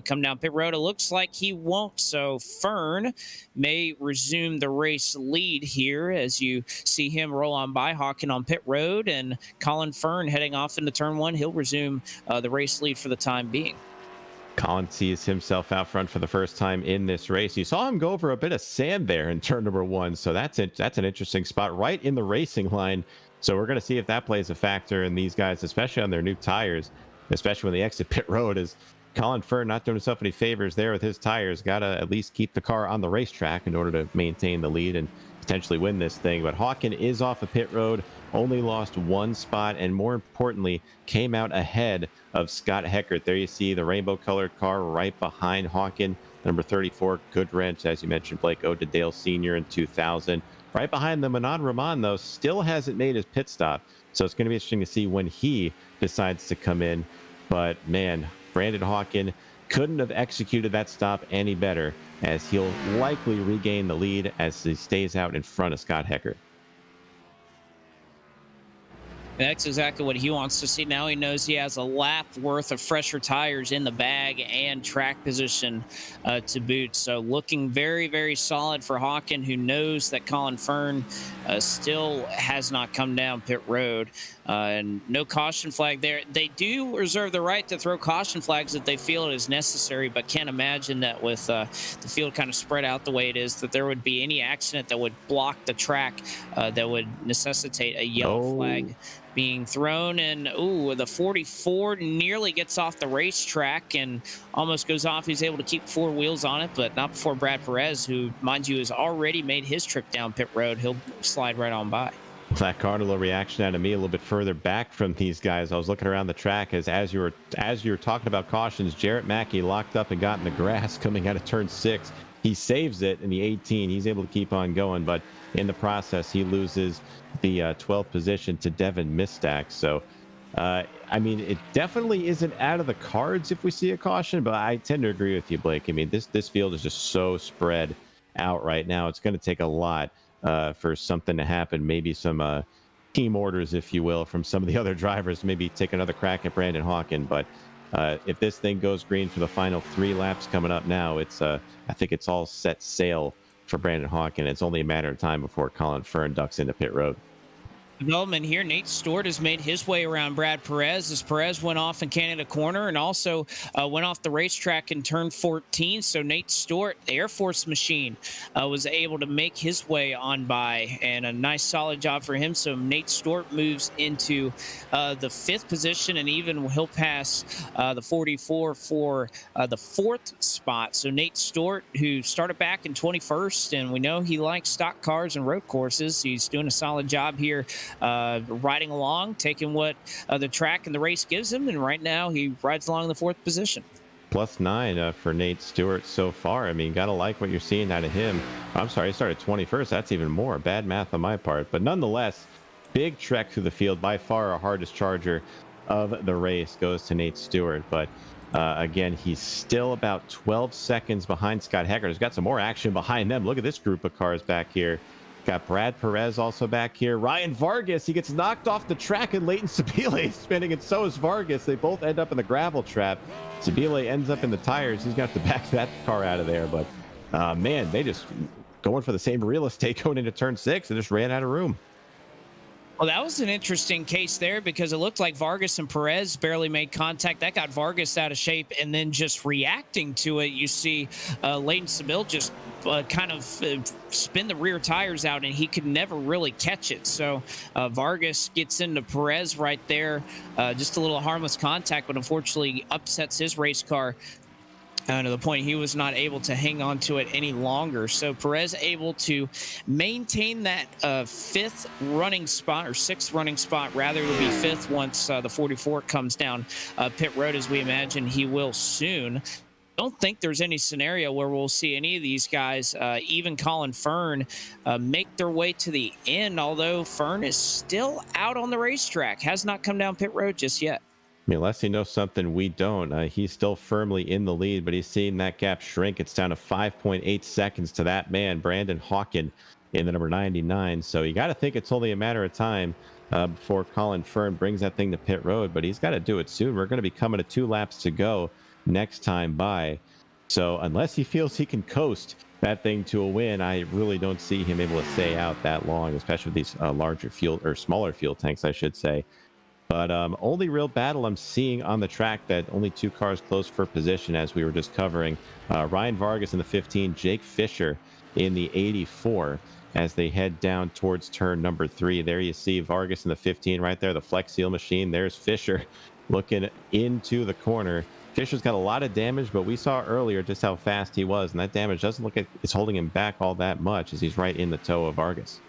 come down pit road. It looks like he won't. So Fern may resume the race lead here as you see him roll on by Hawkins on pit road, and Colin Fern heading off into turn 1. He'll resume the race lead for the time being. Colin sees himself out front for the first time in this race. You saw him go over a bit of sand there in turn number 1, so that's an interesting spot right in the racing line. So we're going to see if that plays a factor in these guys, especially on their new tires, especially when they exit pit road, is Colin Fern not doing himself any favors there with his tires. Got to at least keep the car on the racetrack in order to maintain the lead and potentially win this thing. But Hawkin is off of pit road, only lost one spot, and more importantly, came out ahead of Scott Heckert. There you see the rainbow colored car right behind Hawkin. Number 34, Goodwrench, as you mentioned, Blake owed to Dale Sr. in 2000. Right behind them, Anand Rahman, though, still hasn't made his pit stop. So it's going to be interesting to see when he decides to come in. But man, Brandon Hawkin couldn't have executed that stop any better, as he'll likely regain the lead as he stays out in front of Scott Heckert. That's exactly what he wants to see. Now he knows he has a lap worth of fresher tires in the bag and track position to boot. So looking very, very solid for Hawkin, who knows that Colin Fern still has not come down pit road. And no caution flag there. They do reserve the right to throw caution flags if they feel it is necessary, but can't imagine that with the field kind of spread out the way it is, that there would be any accident that would block the track that would necessitate a yellow flag being thrown. And the 44 nearly gets off the racetrack and almost goes off. He's able to keep four wheels on it, but not before Brad Perez, who, mind you, has already made his trip down pit road. He'll slide right on by. That caught a little reaction out of me a little bit further back from these guys. I was looking around the track as you were talking about cautions. Jarrett Mackey locked up and got in the grass coming out of turn 6. He saves it in the 18. He's able to keep on going, but in the process, he loses the 12th position to Devin Mistack. So, I mean, it definitely isn't out of the cards if we see a caution, but I tend to agree with you, Blake. I mean, this field is just so spread out right now. It's going to take a lot for something to happen. Maybe some team orders, if you will, from some of the other drivers. Maybe take another crack at Brandon Hawkin. But if this thing goes green for the final 3 laps coming up now, it's I think it's all set sail for Brandon Hawkin. It's only a matter of time before Colin Fern ducks into pit road. Development here. Nate Stewart has made his way around Brad Perez as Perez went off in Canada Corner and also went off the racetrack in turn 14. So Nate Stewart, the Air Force machine, was able to make his way on by, and a nice solid job for him. So Nate Stewart moves into the 5th position, and even he'll pass the 44 for the 4th spot. So Nate Stewart, who started back in 21st, and we know he likes stock cars and road courses. He's doing a solid job here, riding along, taking what the track and the race gives him, and right now he rides along the 4th position. +9 for Nate Stewart so far. I mean, gotta like what you're seeing out of him. I'm sorry, he started 21st. That's even more. Bad math on my part. But nonetheless, big trek through the field. By far our hardest charger of the race goes to Nate Stewart. But again, he's still about 12 seconds behind Scott Heckert. He's got some more action behind them. Look at this group of cars back here. Got Brad Perez also back here. Ryan Vargas, he gets knocked off the track, and Leighton Sabile is spinning, and so is Vargas. They both end up in the gravel trap. Sabile ends up in the tires. He's going to have to back that car out of there. But, man, they just going for the same real estate going into turn 6 and just ran out of room. Well, that was an interesting case there because it looked like Vargas and Perez barely made contact. That got Vargas out of shape, and then just reacting to it, you see Leighton Sabile just kind of spin the rear tires out, and he could never really catch it. So Vargas gets into Perez right there. Just a little harmless contact, but unfortunately upsets his race car to the point he was not able to hang on to it any longer. So Perez able to maintain that 5th running spot, or 6th running spot rather. It will be 5th once the 44 comes down pit road, as we imagine he will soon. Don't think there's any scenario where we'll see any of these guys, even Colin Fern, make their way to the end, although Fern is still out on the racetrack, has not come down pit road just yet. I mean, unless he knows something we don't, he's still firmly in the lead, but he's seeing that gap shrink. It's down to 5.8 seconds to that man, Brandon Hawkin, in the number 99. So you got to think it's only a matter of time before Colin Fern brings that thing to pit road, but he's got to do it soon. We're going to be coming to 2 laps to go next time by. So unless he feels he can coast that thing to a win, I really don't see him able to stay out that long, especially with these larger fuel, or smaller fuel tanks, I should say. But only real battle I'm seeing on the track, that only 2 cars close for position, as we were just covering. Ryan Vargas in the 15, Jake Fisher in the 84, as they head down towards turn number 3. There you see Vargas in the 15 right there, the Flex Seal machine. There's Fisher looking into the corner. Fisher's got a lot of damage, but we saw earlier just how fast he was, and that damage doesn't look like it's holding him back all that much as he's right in the toe of Vargas.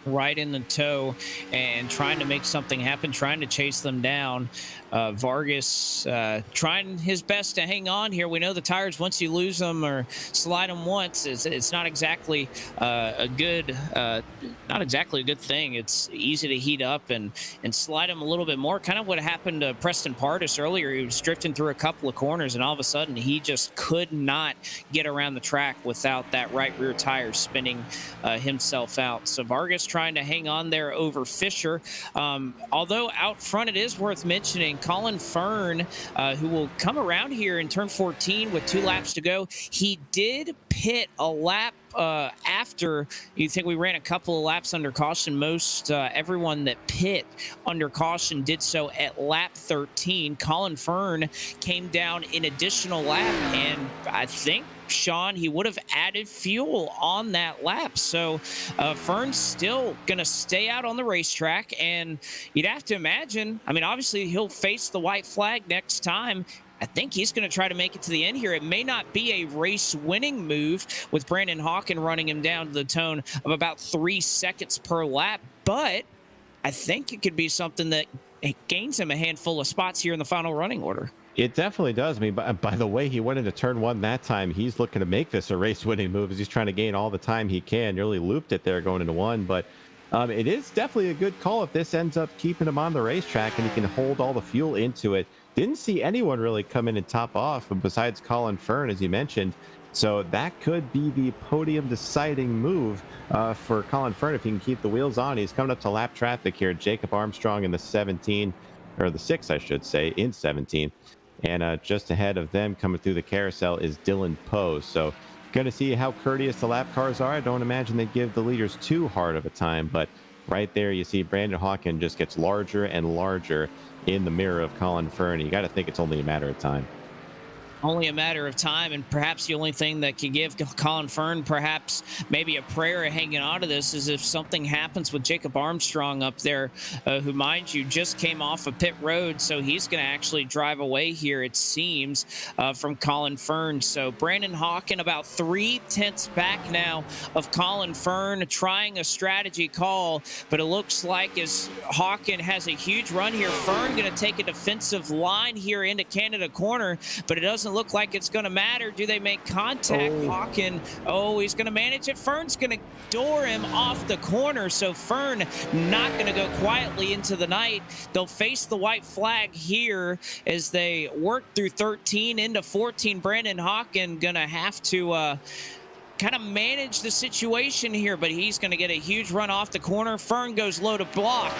Right in the toe and trying to make something happen, trying to chase them down. Vargas trying his best to hang on here. We know the tires, once you lose them or slide them once, it's not exactly a good thing. It's easy to heat up and slide them a little bit more. Kind of what happened to Preston Pardis earlier. He was drifting through a couple of corners, and all of a sudden he just could not get around the track without that right rear tire spinning himself out. So Vargas trying to hang on there over Fisher. Although out front, it is worth mentioning Colin Fern, who will come around here in turn 14 with 2 laps to go. He did pit a lap after. You think we ran a couple of laps under caution. Most everyone that pit under caution did so at lap 13. Colin Fern came down an additional lap, and I think, Sean, he would have added fuel on that lap. So Fern's still going to stay out on the racetrack, and you'd have to imagine, I mean, obviously he'll face the white flag next time. I think he's going to try to make it to the end here. It may not be a race-winning move with Brandon Hawken running him down to the tone of about 3 seconds per lap, but I think it could be something that gains him a handful of spots here in the final running order. It definitely does. I mean, by the way he went into turn 1 that time, he's looking to make this a race-winning move as he's trying to gain all the time he can. Nearly looped it there going into 1, but it is definitely a good call if this ends up keeping him on the racetrack and he can hold all the fuel into it. Didn't see anyone really come in and top off besides Colin Fern, as you mentioned. So that could be the podium deciding move for Colin Fern if he can keep the wheels on. He's coming up to lap traffic here. Jacob Armstrong in the 17, or the 6, I should say, in 17. And just ahead of them coming through the carousel is Dylan Poe. So going to see how courteous the lap cars are. I don't imagine they give the leaders too hard of a time, but right there you see Brandon Hawken just gets larger and larger in the mirror of Colin Fern. You got to think it's only a matter of time. Only a matter of time, and perhaps the only thing that could give Colin Fern perhaps maybe a prayer of hanging on to this is if something happens with Jacob Armstrong up there, who, mind you, just came off of pit road, so he's going to actually drive away here, it seems, from Colin Fern. So Brandon Hawken about 3/10 back now of Colin Fern, trying a strategy call, but it looks like as Hawken has a huge run here, Fern going to take a defensive line here into Canada Corner, but it doesn't look like it's going to matter. Do they make contact? Hawken, he's going to manage it. Fern's going to door him off the corner, so Fern not going to go quietly into the night. They'll face the white flag here as they work through 13 into 14. Brandon Hawken going to have to kind of manage the situation here, but he's going to get a huge run off the corner. Fern goes low to block.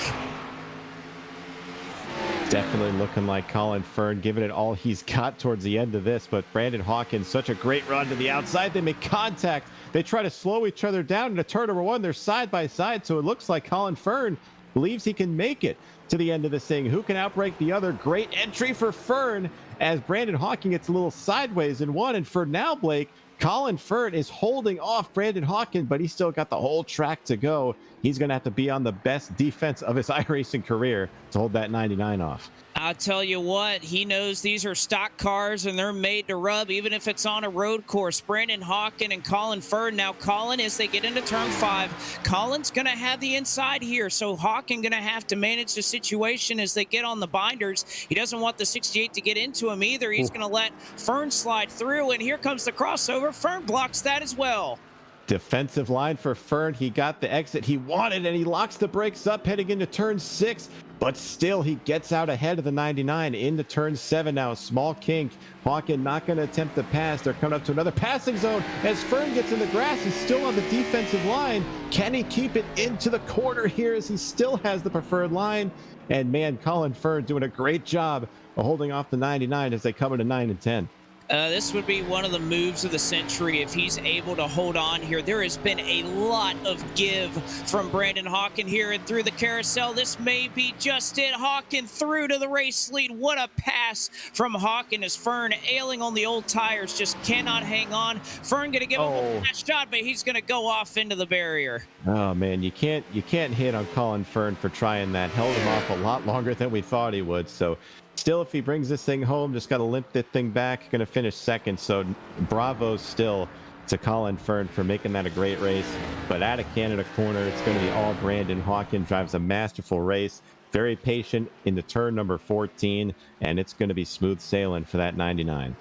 Definitely looking like Colin Fern giving it all he's got towards the end of this, but Brandon Hawken, such a great run to the outside. They make contact. They try to slow each other down into turn number 1. They're side by side, so it looks like Colin Fern believes he can make it to the end of this thing. Who can outbreak the other? Great entry for Fern as Brandon Hawken gets a little sideways in 1, and for now, Blake, Colin Fern is holding off Brandon Hawken, but he's still got the whole track to go. He's going to have to be on the best defense of his iRacing career to hold that 99 off. I'll tell you what, he knows these are stock cars and they're made to rub, even if it's on a road course. Brandon Hawken and Colin Fern. Now Colin, as they get into turn 5, Colin's going to have the inside here, so Hawken going to have to manage the situation as they get on the binders. He doesn't want the 68 to get into him either. He's going to let Fern slide through, and here comes the crossover. Fern blocks that as well. Defensive line for Fern. He got the exit he wanted, and he locks the brakes up heading into turn 6, but still he gets out ahead of the 99 into turn 7 now. Small kink. Hawken not going to attempt to pass. They're coming up to another passing zone as Fern gets in the grass. He's still on the defensive line. Can he keep it into the corner here as he still has the preferred line? And man, Colin Fern doing a great job of holding off the 99 as they come into 9 and 10. This would be one of the moves of the century if he's able to hold on here. There has been a lot of give from Brandon Hawken here and through the carousel. This may be just it. Hawken through to the race lead. What a pass from Hawken as Fern, ailing on the old tires, just cannot hang on. Fern going to give him a Oh, last shot, but he's going to go off into the barrier. oh man, you can't hit on Colin Fern for trying that. Held him off a lot longer than we thought he would. So still, if he brings this thing home, just got to limp that thing back. Going to finish second. So bravo still to Colin Fern for making that a great race. But out of Canada corner, it's going to be all Brandon Hawken. Drives a masterful race. Very patient into turn number 14, and it's going to be smooth sailing for that 99.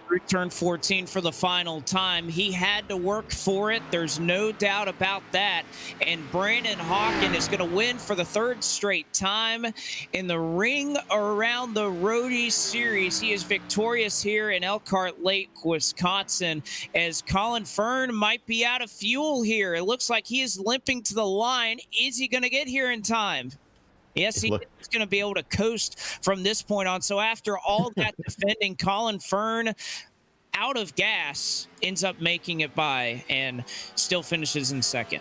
Through turn 14 for the final time. He had to work for it. There's no doubt about that. And Brandon Hawken is going to win for the third straight time in the Ring Around the Roadies series. He is victorious here in Elkhart Lake, Wisconsin, as Colin Fern might be out of fuel here. It looks like he is limping to the line. Is he going to get here in time? Yes, he is going to be able to coast from this point on. So after all that defending, Colin Fern, out of gas, ends up making it by and still finishes in second.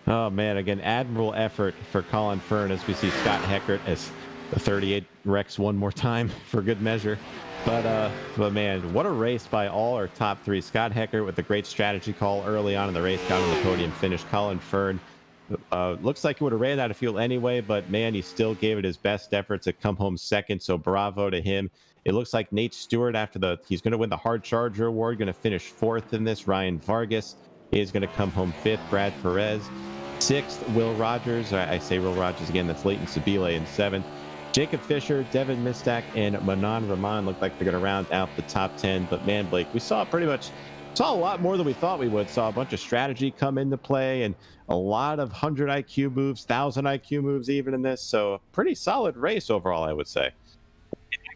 Oh man, again, admirable effort for Colin Fern as we see Scott Heckert as the 38 wrecks one more time for good measure. But man, what a race by all our top three. Scott Heckert with a great strategy call early on in the race, got on the podium, finished. Colin Fern looks like he would have ran out of fuel anyway, but man, he still gave it his best effort to come home second. So bravo to him. It looks like Nate Stewart, he's going to win the Hard Charger Award, going to finish fourth in this. Ryan Vargas is going to come home fifth. Brad Perez sixth. Will Rogers, I say Will Rogers again, that's Leighton Sabile in seventh. Jacob Fisher, Devin Mistak, and Manon Rahman look like they're going to round out the top 10. But man, Blake, we saw a lot more than we thought we would. Saw a bunch of strategy come into play and a lot of 100 IQ moves, 1,000 IQ moves even in this. So pretty solid race overall, I would say.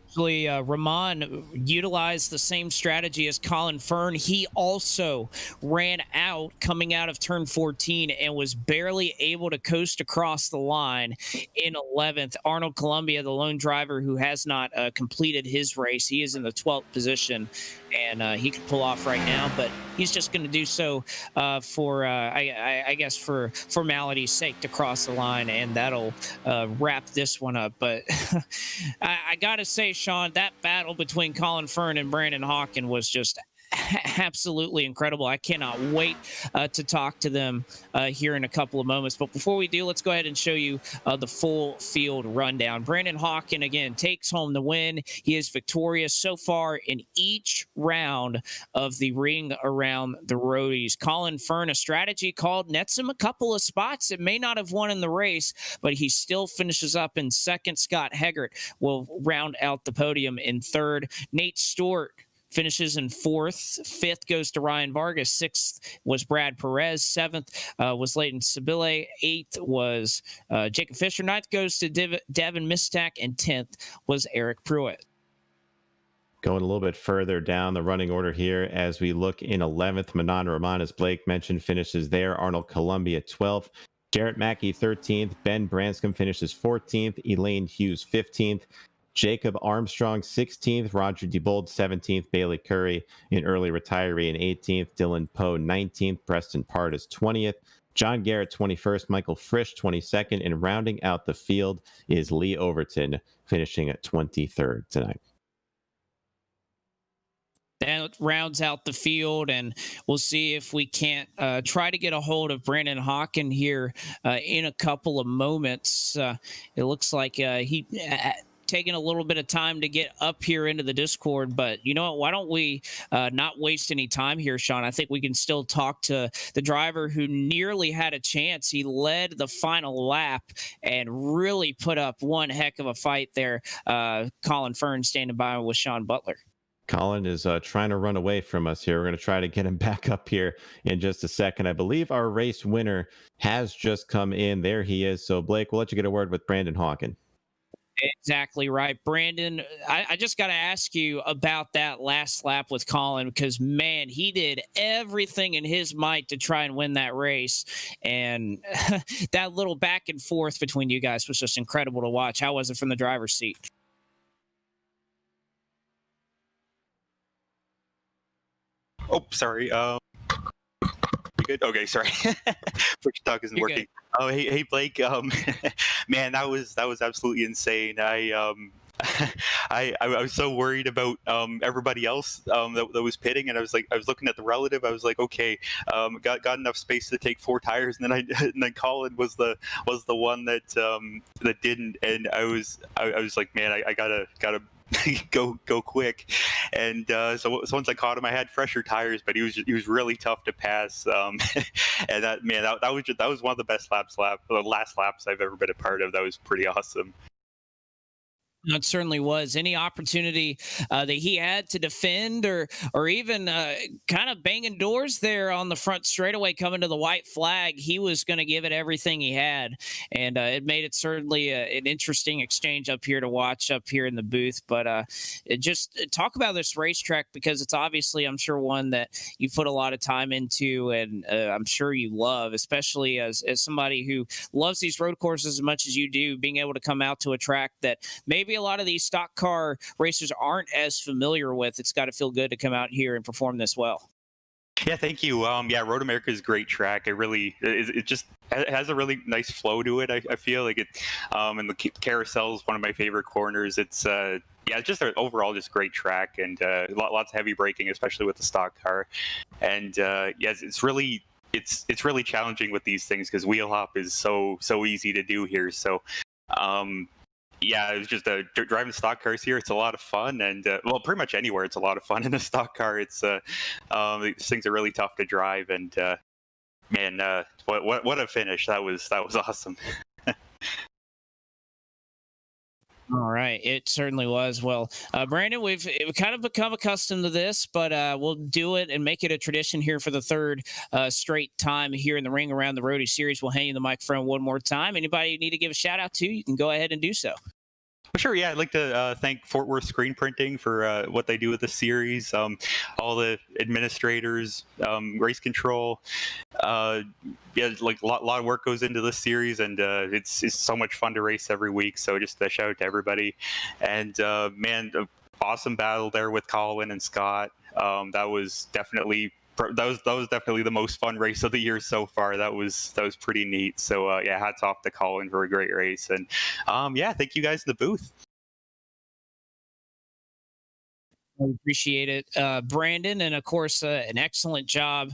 Actually, Rahman utilized the same strategy as Colin Fern. He also ran out coming out of turn 14 and was barely able to coast across the line in 11th. Arnold Columbia, the lone driver who has not completed his race, he is in the 12th position, and he could pull off right now, but he's just going to do so I guess for formality's sake to cross the line, and that'll wrap this one up. But I got to say, Sean, that battle between Colin Fern and Brandon Hawken was just absolutely incredible. I cannot wait to talk to them here in a couple of moments. But before we do, let's go ahead and show you the full field rundown. Brandon Hawken, again, takes home the win. He is victorious so far in each round of the Ring Around the Roadies. Colin Fern, a strategy called, nets him a couple of spots. It may not have won in the race, but he still finishes up in second. Scott Heggert will round out the podium in third. Nate Stewart finishes in fourth. Fifth goes to Ryan Vargas. Sixth was Brad Perez. Seventh was Leighton Sabile. Eighth was Jacob Fisher. Ninth goes to Devin Mistak. And 10th was Eric Pruitt. Going a little bit further down the running order here as we look in 11th, Manon Rahman, as Blake mentioned, finishes there. Arnold Columbia 12th. Jarrett Mackey 13th. Ben Branscombe finishes 14th. Elaine Hughes 15th. Jacob Armstrong 16th, Roger DeBold 17th, Bailey Curry, an early retiree, in 18th, Dylan Poe 19th, Preston Partis 20th, John Garrett 21st, Michael Frisch 22nd, and rounding out the field is Lee Overton, finishing at 23rd tonight. That rounds out the field, and we'll see if we can't try to get a hold of Brandon Hawken here in a couple of moments. It looks like he taking a little bit of time to get up here into the Discord, but you know what? Why don't we not waste any time here, Sean? I think we can still talk to the driver who nearly had a chance. He led the final lap and really put up one heck of a fight there. Colin Fern standing by with Sean Butler. Colin is trying to run away from us here. We're going to try to get him back up here in just a second. I believe our race winner has just come in. There he is. So, Blake, we'll let you get a word with Brandon Hawken. Exactly right. Brandon, I just got to ask you about that last lap with Colin, because, man, he did everything in his might to try and win that race. And that little back and forth between you guys was just incredible to watch. How was it from the driver's seat? Oh, sorry. You good? Okay, sorry. Push talk isn't You're working. good. Oh, hey, Blake. Man, that was absolutely insane. I was so worried about everybody else that was pitting, and I was looking at the relative. I was like, okay, got enough space to take four tires, and then and then Colin was the one that didn't, and I was like, man, I gotta go quick, and so once I caught him, I had fresher tires, but he was really tough to pass, and that was one of the best the last laps I've ever been a part of. That was pretty awesome. It certainly was. Any opportunity that he had to defend or even kind of banging doors there on the front straightaway coming to the white flag, he was going to give it everything he had, and it made it certainly an interesting exchange up here to watch up here in the booth. But talk about this racetrack because it's obviously, I'm sure, one that you put a lot of time into, and I'm sure you love, especially as somebody who loves these road courses as much as you do. Being able to come out to a track that maybe a lot of these stock car racers aren't as familiar with. It's got to feel good to come out here and perform this well. Yeah, thank you. Yeah, Road America is a great track. It just has a really nice flow to it. I feel like it, and the carousel is one of my favorite corners. Yeah, it's just overall just great track, and lots of heavy braking, especially with the stock car. And yes, it's really challenging with these things because wheel hop is so easy to do here. So um, yeah, it was just driving stock cars here. It's a lot of fun, and well, pretty much anywhere it's a lot of fun in a stock car. These things are really tough to drive, and man, what a finish! That was awesome. All right, it certainly was. Well, Brandon, we've kind of become accustomed to this, but we'll do it and make it a tradition here for the third straight time here in the Ring Around the Roadie series. We'll hand you the microphone one more time. Anybody you need to give a shout out to, you can go ahead and do so. Well, sure, yeah. I'd like to thank Fort Worth Screen Printing for what they do with the series. All the administrators, race control. Uh, yeah, like a lot of work goes into this series, and it's so much fun to race every week. So just a shout out to everybody. And man, awesome battle there with Colin and Scott. That was definitely the most fun race of the year so far. That was pretty neat. So yeah, hats off to Colin for a great race, and yeah, thank you guys in the booth. I appreciate it, Brandon, and of course, an excellent job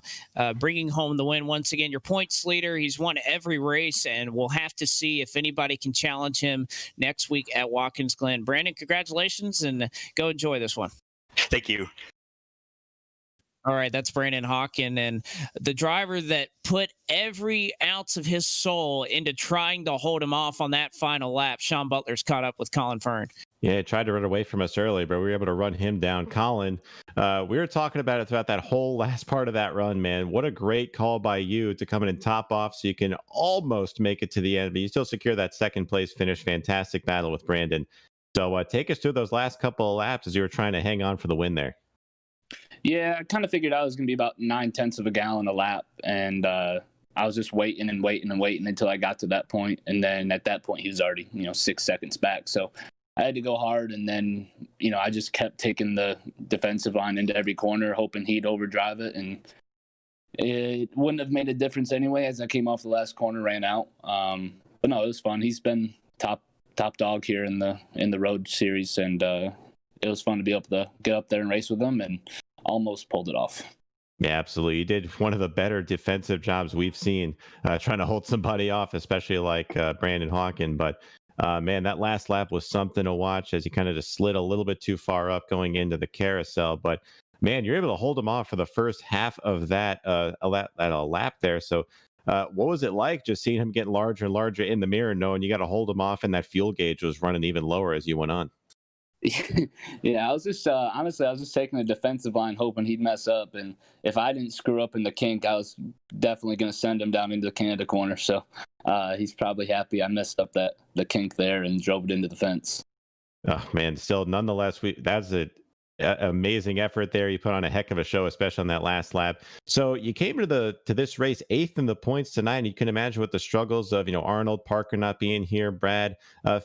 bringing home the win once again. Your points leader. He's won every race, and we'll have to see if anybody can challenge him next week at Watkins Glen. Brandon, congratulations, and go enjoy this one. Thank you. All right, that's Brandon Hawkin, and the driver that put every ounce of his soul into trying to hold him off on that final lap. Sean Butler's caught up with Colin Fern. Yeah, tried to run away from us early, but we were able to run him down. Colin, we were talking about it throughout that whole last part of that run, man. What a great call by you to come in and top off so you can almost make it to the end, but you still secure that second place finish. Fantastic battle with Brandon. So take us through those last couple of laps as you were trying to hang on for the win there. Yeah, I kind of figured out it was going to be about 9/10 of a gallon a lap, and I was just waiting and waiting and waiting until I got to that point, and then at that point he was already 6 seconds back. So I had to go hard, and then I just kept taking the defensive line into every corner, hoping he'd overdrive it, and it wouldn't have made a difference anyway. As I came off the last corner, ran out. But no, it was fun. He's been top dog here in the road series, and it was fun to be able to get up there and race with him, and almost pulled it off. Yeah, absolutely. You did one of the better defensive jobs we've seen trying to hold somebody off, especially like Brandon Hawkin. But man, that last lap was something to watch as he kind of just slid a little bit too far up going into the carousel. But man, you're able to hold him off for the first half of that lap there. So what was it like just seeing him getting larger and larger in the mirror, knowing you got to hold him off and that fuel gauge was running even lower as you went on? Yeah, I was just honestly, I was just taking the defensive line, hoping he'd mess up, and if I didn't screw up in the kink, I was definitely going to send him down into the Canada corner. So he's probably happy I messed up the kink there and drove it into the fence. Oh man, still nonetheless, that's a amazing effort there. You put on a heck of a show, especially on that last lap. So you came to this race eighth in the points tonight, and you can imagine what the struggles of Arnold Parker not being here, Brad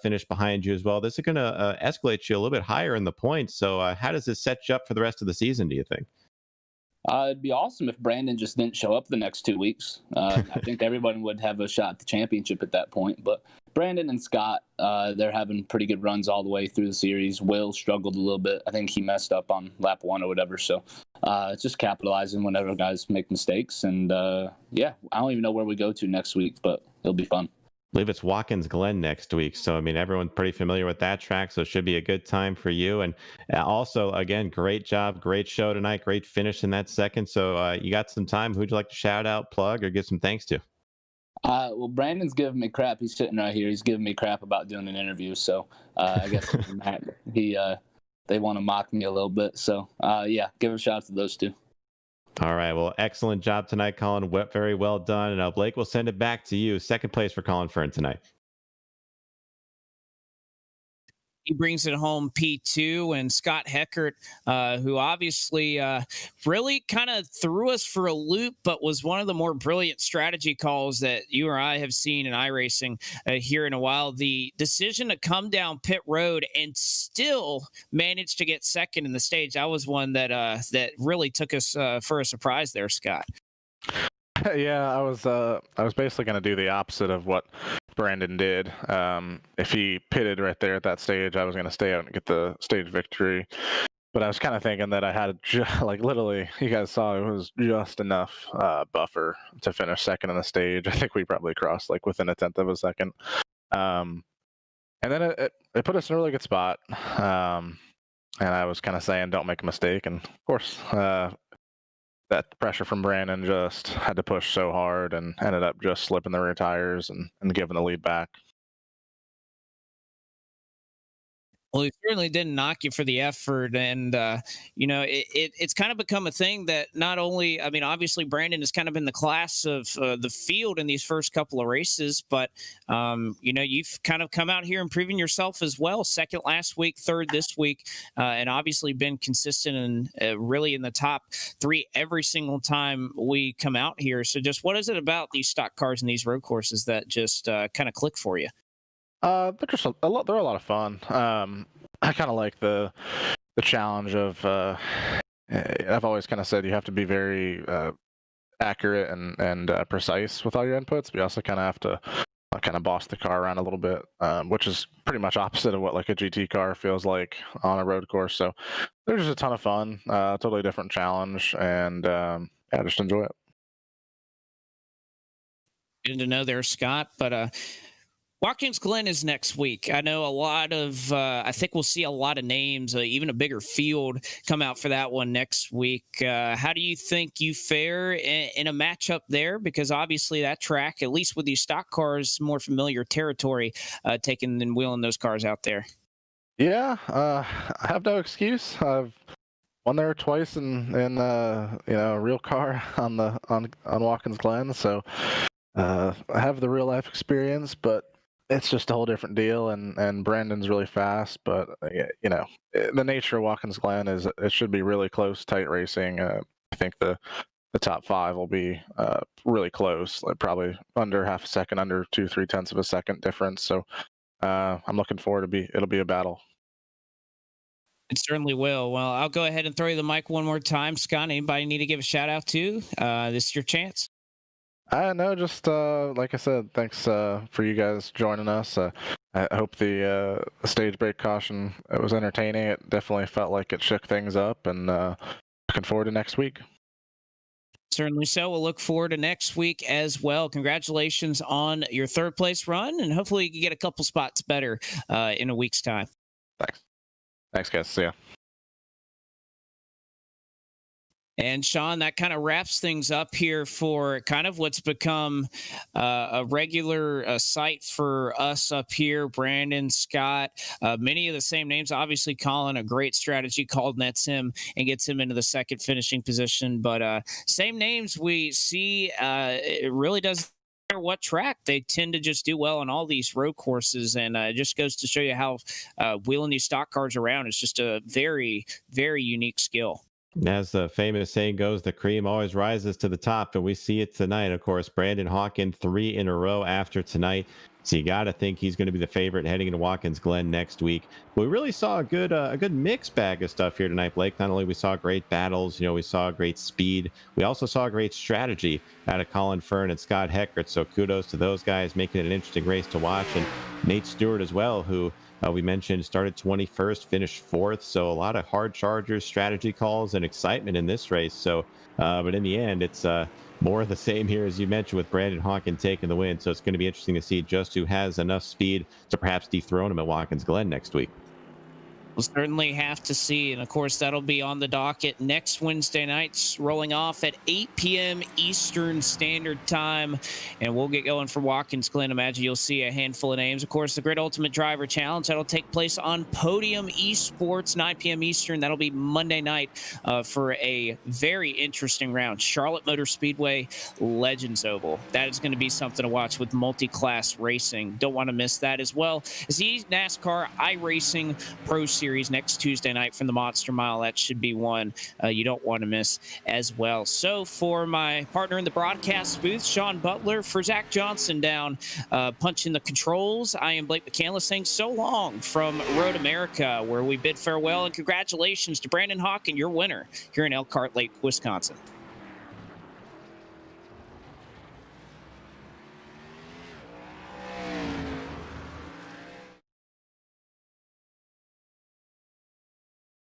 finished behind you as well. This is going to escalate you a little bit higher in the points. So how does this set you up for the rest of the season, do you think? It'd be awesome if Brandon just didn't show up the next 2 weeks. I think everyone would have a shot at the championship at that point. But Brandon and Scott, they're having pretty good runs all the way through the series. Will struggled a little bit. I think he messed up on lap 1 or whatever. So it's just capitalizing whenever guys make mistakes. And yeah, I don't even know where we go to next week, but it'll be fun. I believe it's Watkins Glen next week. So, I mean, everyone's pretty familiar with that track. So it should be a good time for you. And also, again, great job. Great show tonight. Great finish in that second. So you got some time. Who'd you like to shout out, plug, or give some thanks to? Well, Brandon's giving me crap. He's sitting right here. He's giving me crap about doing an interview. So I guess they want to mock me a little bit. So yeah, give a shout out to those two. All right. Well, excellent job tonight, Colin. Very well done. And Blake, we'll send it back to you. Second place for Colin Fern tonight. He brings it home P2, and Scott Heckert, who obviously really kind of threw us for a loop, but was one of the more brilliant strategy calls that you or I have seen in iRacing here in a while. The decision to come down pit road and still manage to get second in the stage, that was one that really took us for a surprise there, Scott. Yeah, I was basically going to do the opposite of what Brandon did. If he pitted right there at that stage, I was going to stay out and get the stage victory. But I was kind of thinking that I had literally, you guys saw it was just enough buffer to finish second in the stage. I think we probably crossed like within a tenth of a second. And then it put us in a really good spot. And I was kind of saying, don't make a mistake. And of course, that pressure from Brandon just had to push so hard and ended up just slipping the rear tires and giving the lead back. Well, he certainly didn't knock you for the effort. And, it's kind of become a thing that not only, I mean, obviously Brandon has kind of been the class of the field in these first couple of races, but, you've kind of come out here and proven yourself as well. Second last week, third this week, and obviously been consistent and really in the top 3 every single time we come out here. So just what is it about these stock cars and these road courses that just kind of click for you? They're just a lot. They're a lot of fun. I kind of like the challenge of. I've always kind of said you have to be very accurate and precise with all your inputs. But you also kind of have to kind of boss the car around a little bit, which is pretty much opposite of what like a GT car feels like on a road course. So they're just a ton of fun. Totally different challenge, and yeah, just enjoy it. Good to know there, Scott. But Watkins Glen is next week. I know a lot of, I think we'll see a lot of names, even a bigger field come out for that one next week. How do you think you fare in a matchup there? Because obviously that track, at least with these stock cars, more familiar territory, taking and wheeling those cars out there. Yeah, I have no excuse. I've won there twice in a real car on Watkins Glen, so I have the real life experience, but it's just a whole different deal, and Brandon's really fast, but the nature of Watkins Glen is it should be really close, tight racing. I think the top 5 will be really close, like probably under half a second, under 2-3 tenths of a second difference. So I'm looking forward to it'll be a battle. It certainly will. Well, I'll go ahead and throw you the mic one more time. Scott, anybody need to give a shout out to? This is your chance. No, just like I said, thanks for you guys joining us. I hope the stage break caution, it was entertaining. It definitely felt like it shook things up, and looking forward to next week. Certainly so. We'll look forward to next week as well. Congratulations on your third place run, and hopefully you can get a couple spots better in a week's time. Thanks, guys. See ya. And Sean, that kind of wraps things up here for kind of what's become a regular site for us up here. Brandon, Scott, many of the same names. Obviously, Colin, a great strategy call nets him and gets him into the second finishing position. But same names we see. It really does matter what track. They tend to just do well on all these road courses, and it just goes to show you how wheeling these stock cars around is just a very, very unique skill. As the famous saying goes, the cream always rises to the top, and we see it tonight. Of course, Brandon Hawkins 3 in a row after tonight. So you got to think he's going to be the favorite heading into Watkins Glen next week. But we really saw a good mixed bag of stuff here tonight, Blake. Not only we saw great battles, we saw great speed. We also saw great strategy out of Colin Fern and Scott Heckert. So kudos to those guys, making it an interesting race to watch. And Nate Stewart as well, who we mentioned started 21st, finished 4th. So a lot of hard chargers, strategy calls, and excitement in this race. So, but in the end, it's more of the same here, as you mentioned, with Brandon Hawkin taking the win. So it's going to be interesting to see just who has enough speed to perhaps dethrone him at Watkins Glen next week. We'll certainly have to see. And of course, that'll be on the docket next Wednesday nights, rolling off at 8 p.m. Eastern Standard Time. And we'll get going for Watkins Glen. Imagine you'll see a handful of names. Of course, the Grid Ultimate Driver Challenge, that'll take place on Podium Esports, 9 p.m. Eastern. That'll be Monday night for a very interesting round. Charlotte Motor Speedway Legends Oval. That is going to be something to watch with multi-class racing. Don't want to miss that as well. As the NASCAR iRacing Pro Series next Tuesday night from the Monster Mile. That should be one you don't want to miss as well. So for my partner in the broadcast booth, Sean Butler, for Zach Johnson down punching the controls, I am Blake McCandless saying so long from Road America, where we bid farewell, and congratulations to Brandon Hawkin, your winner here in Elkhart Lake, Wisconsin.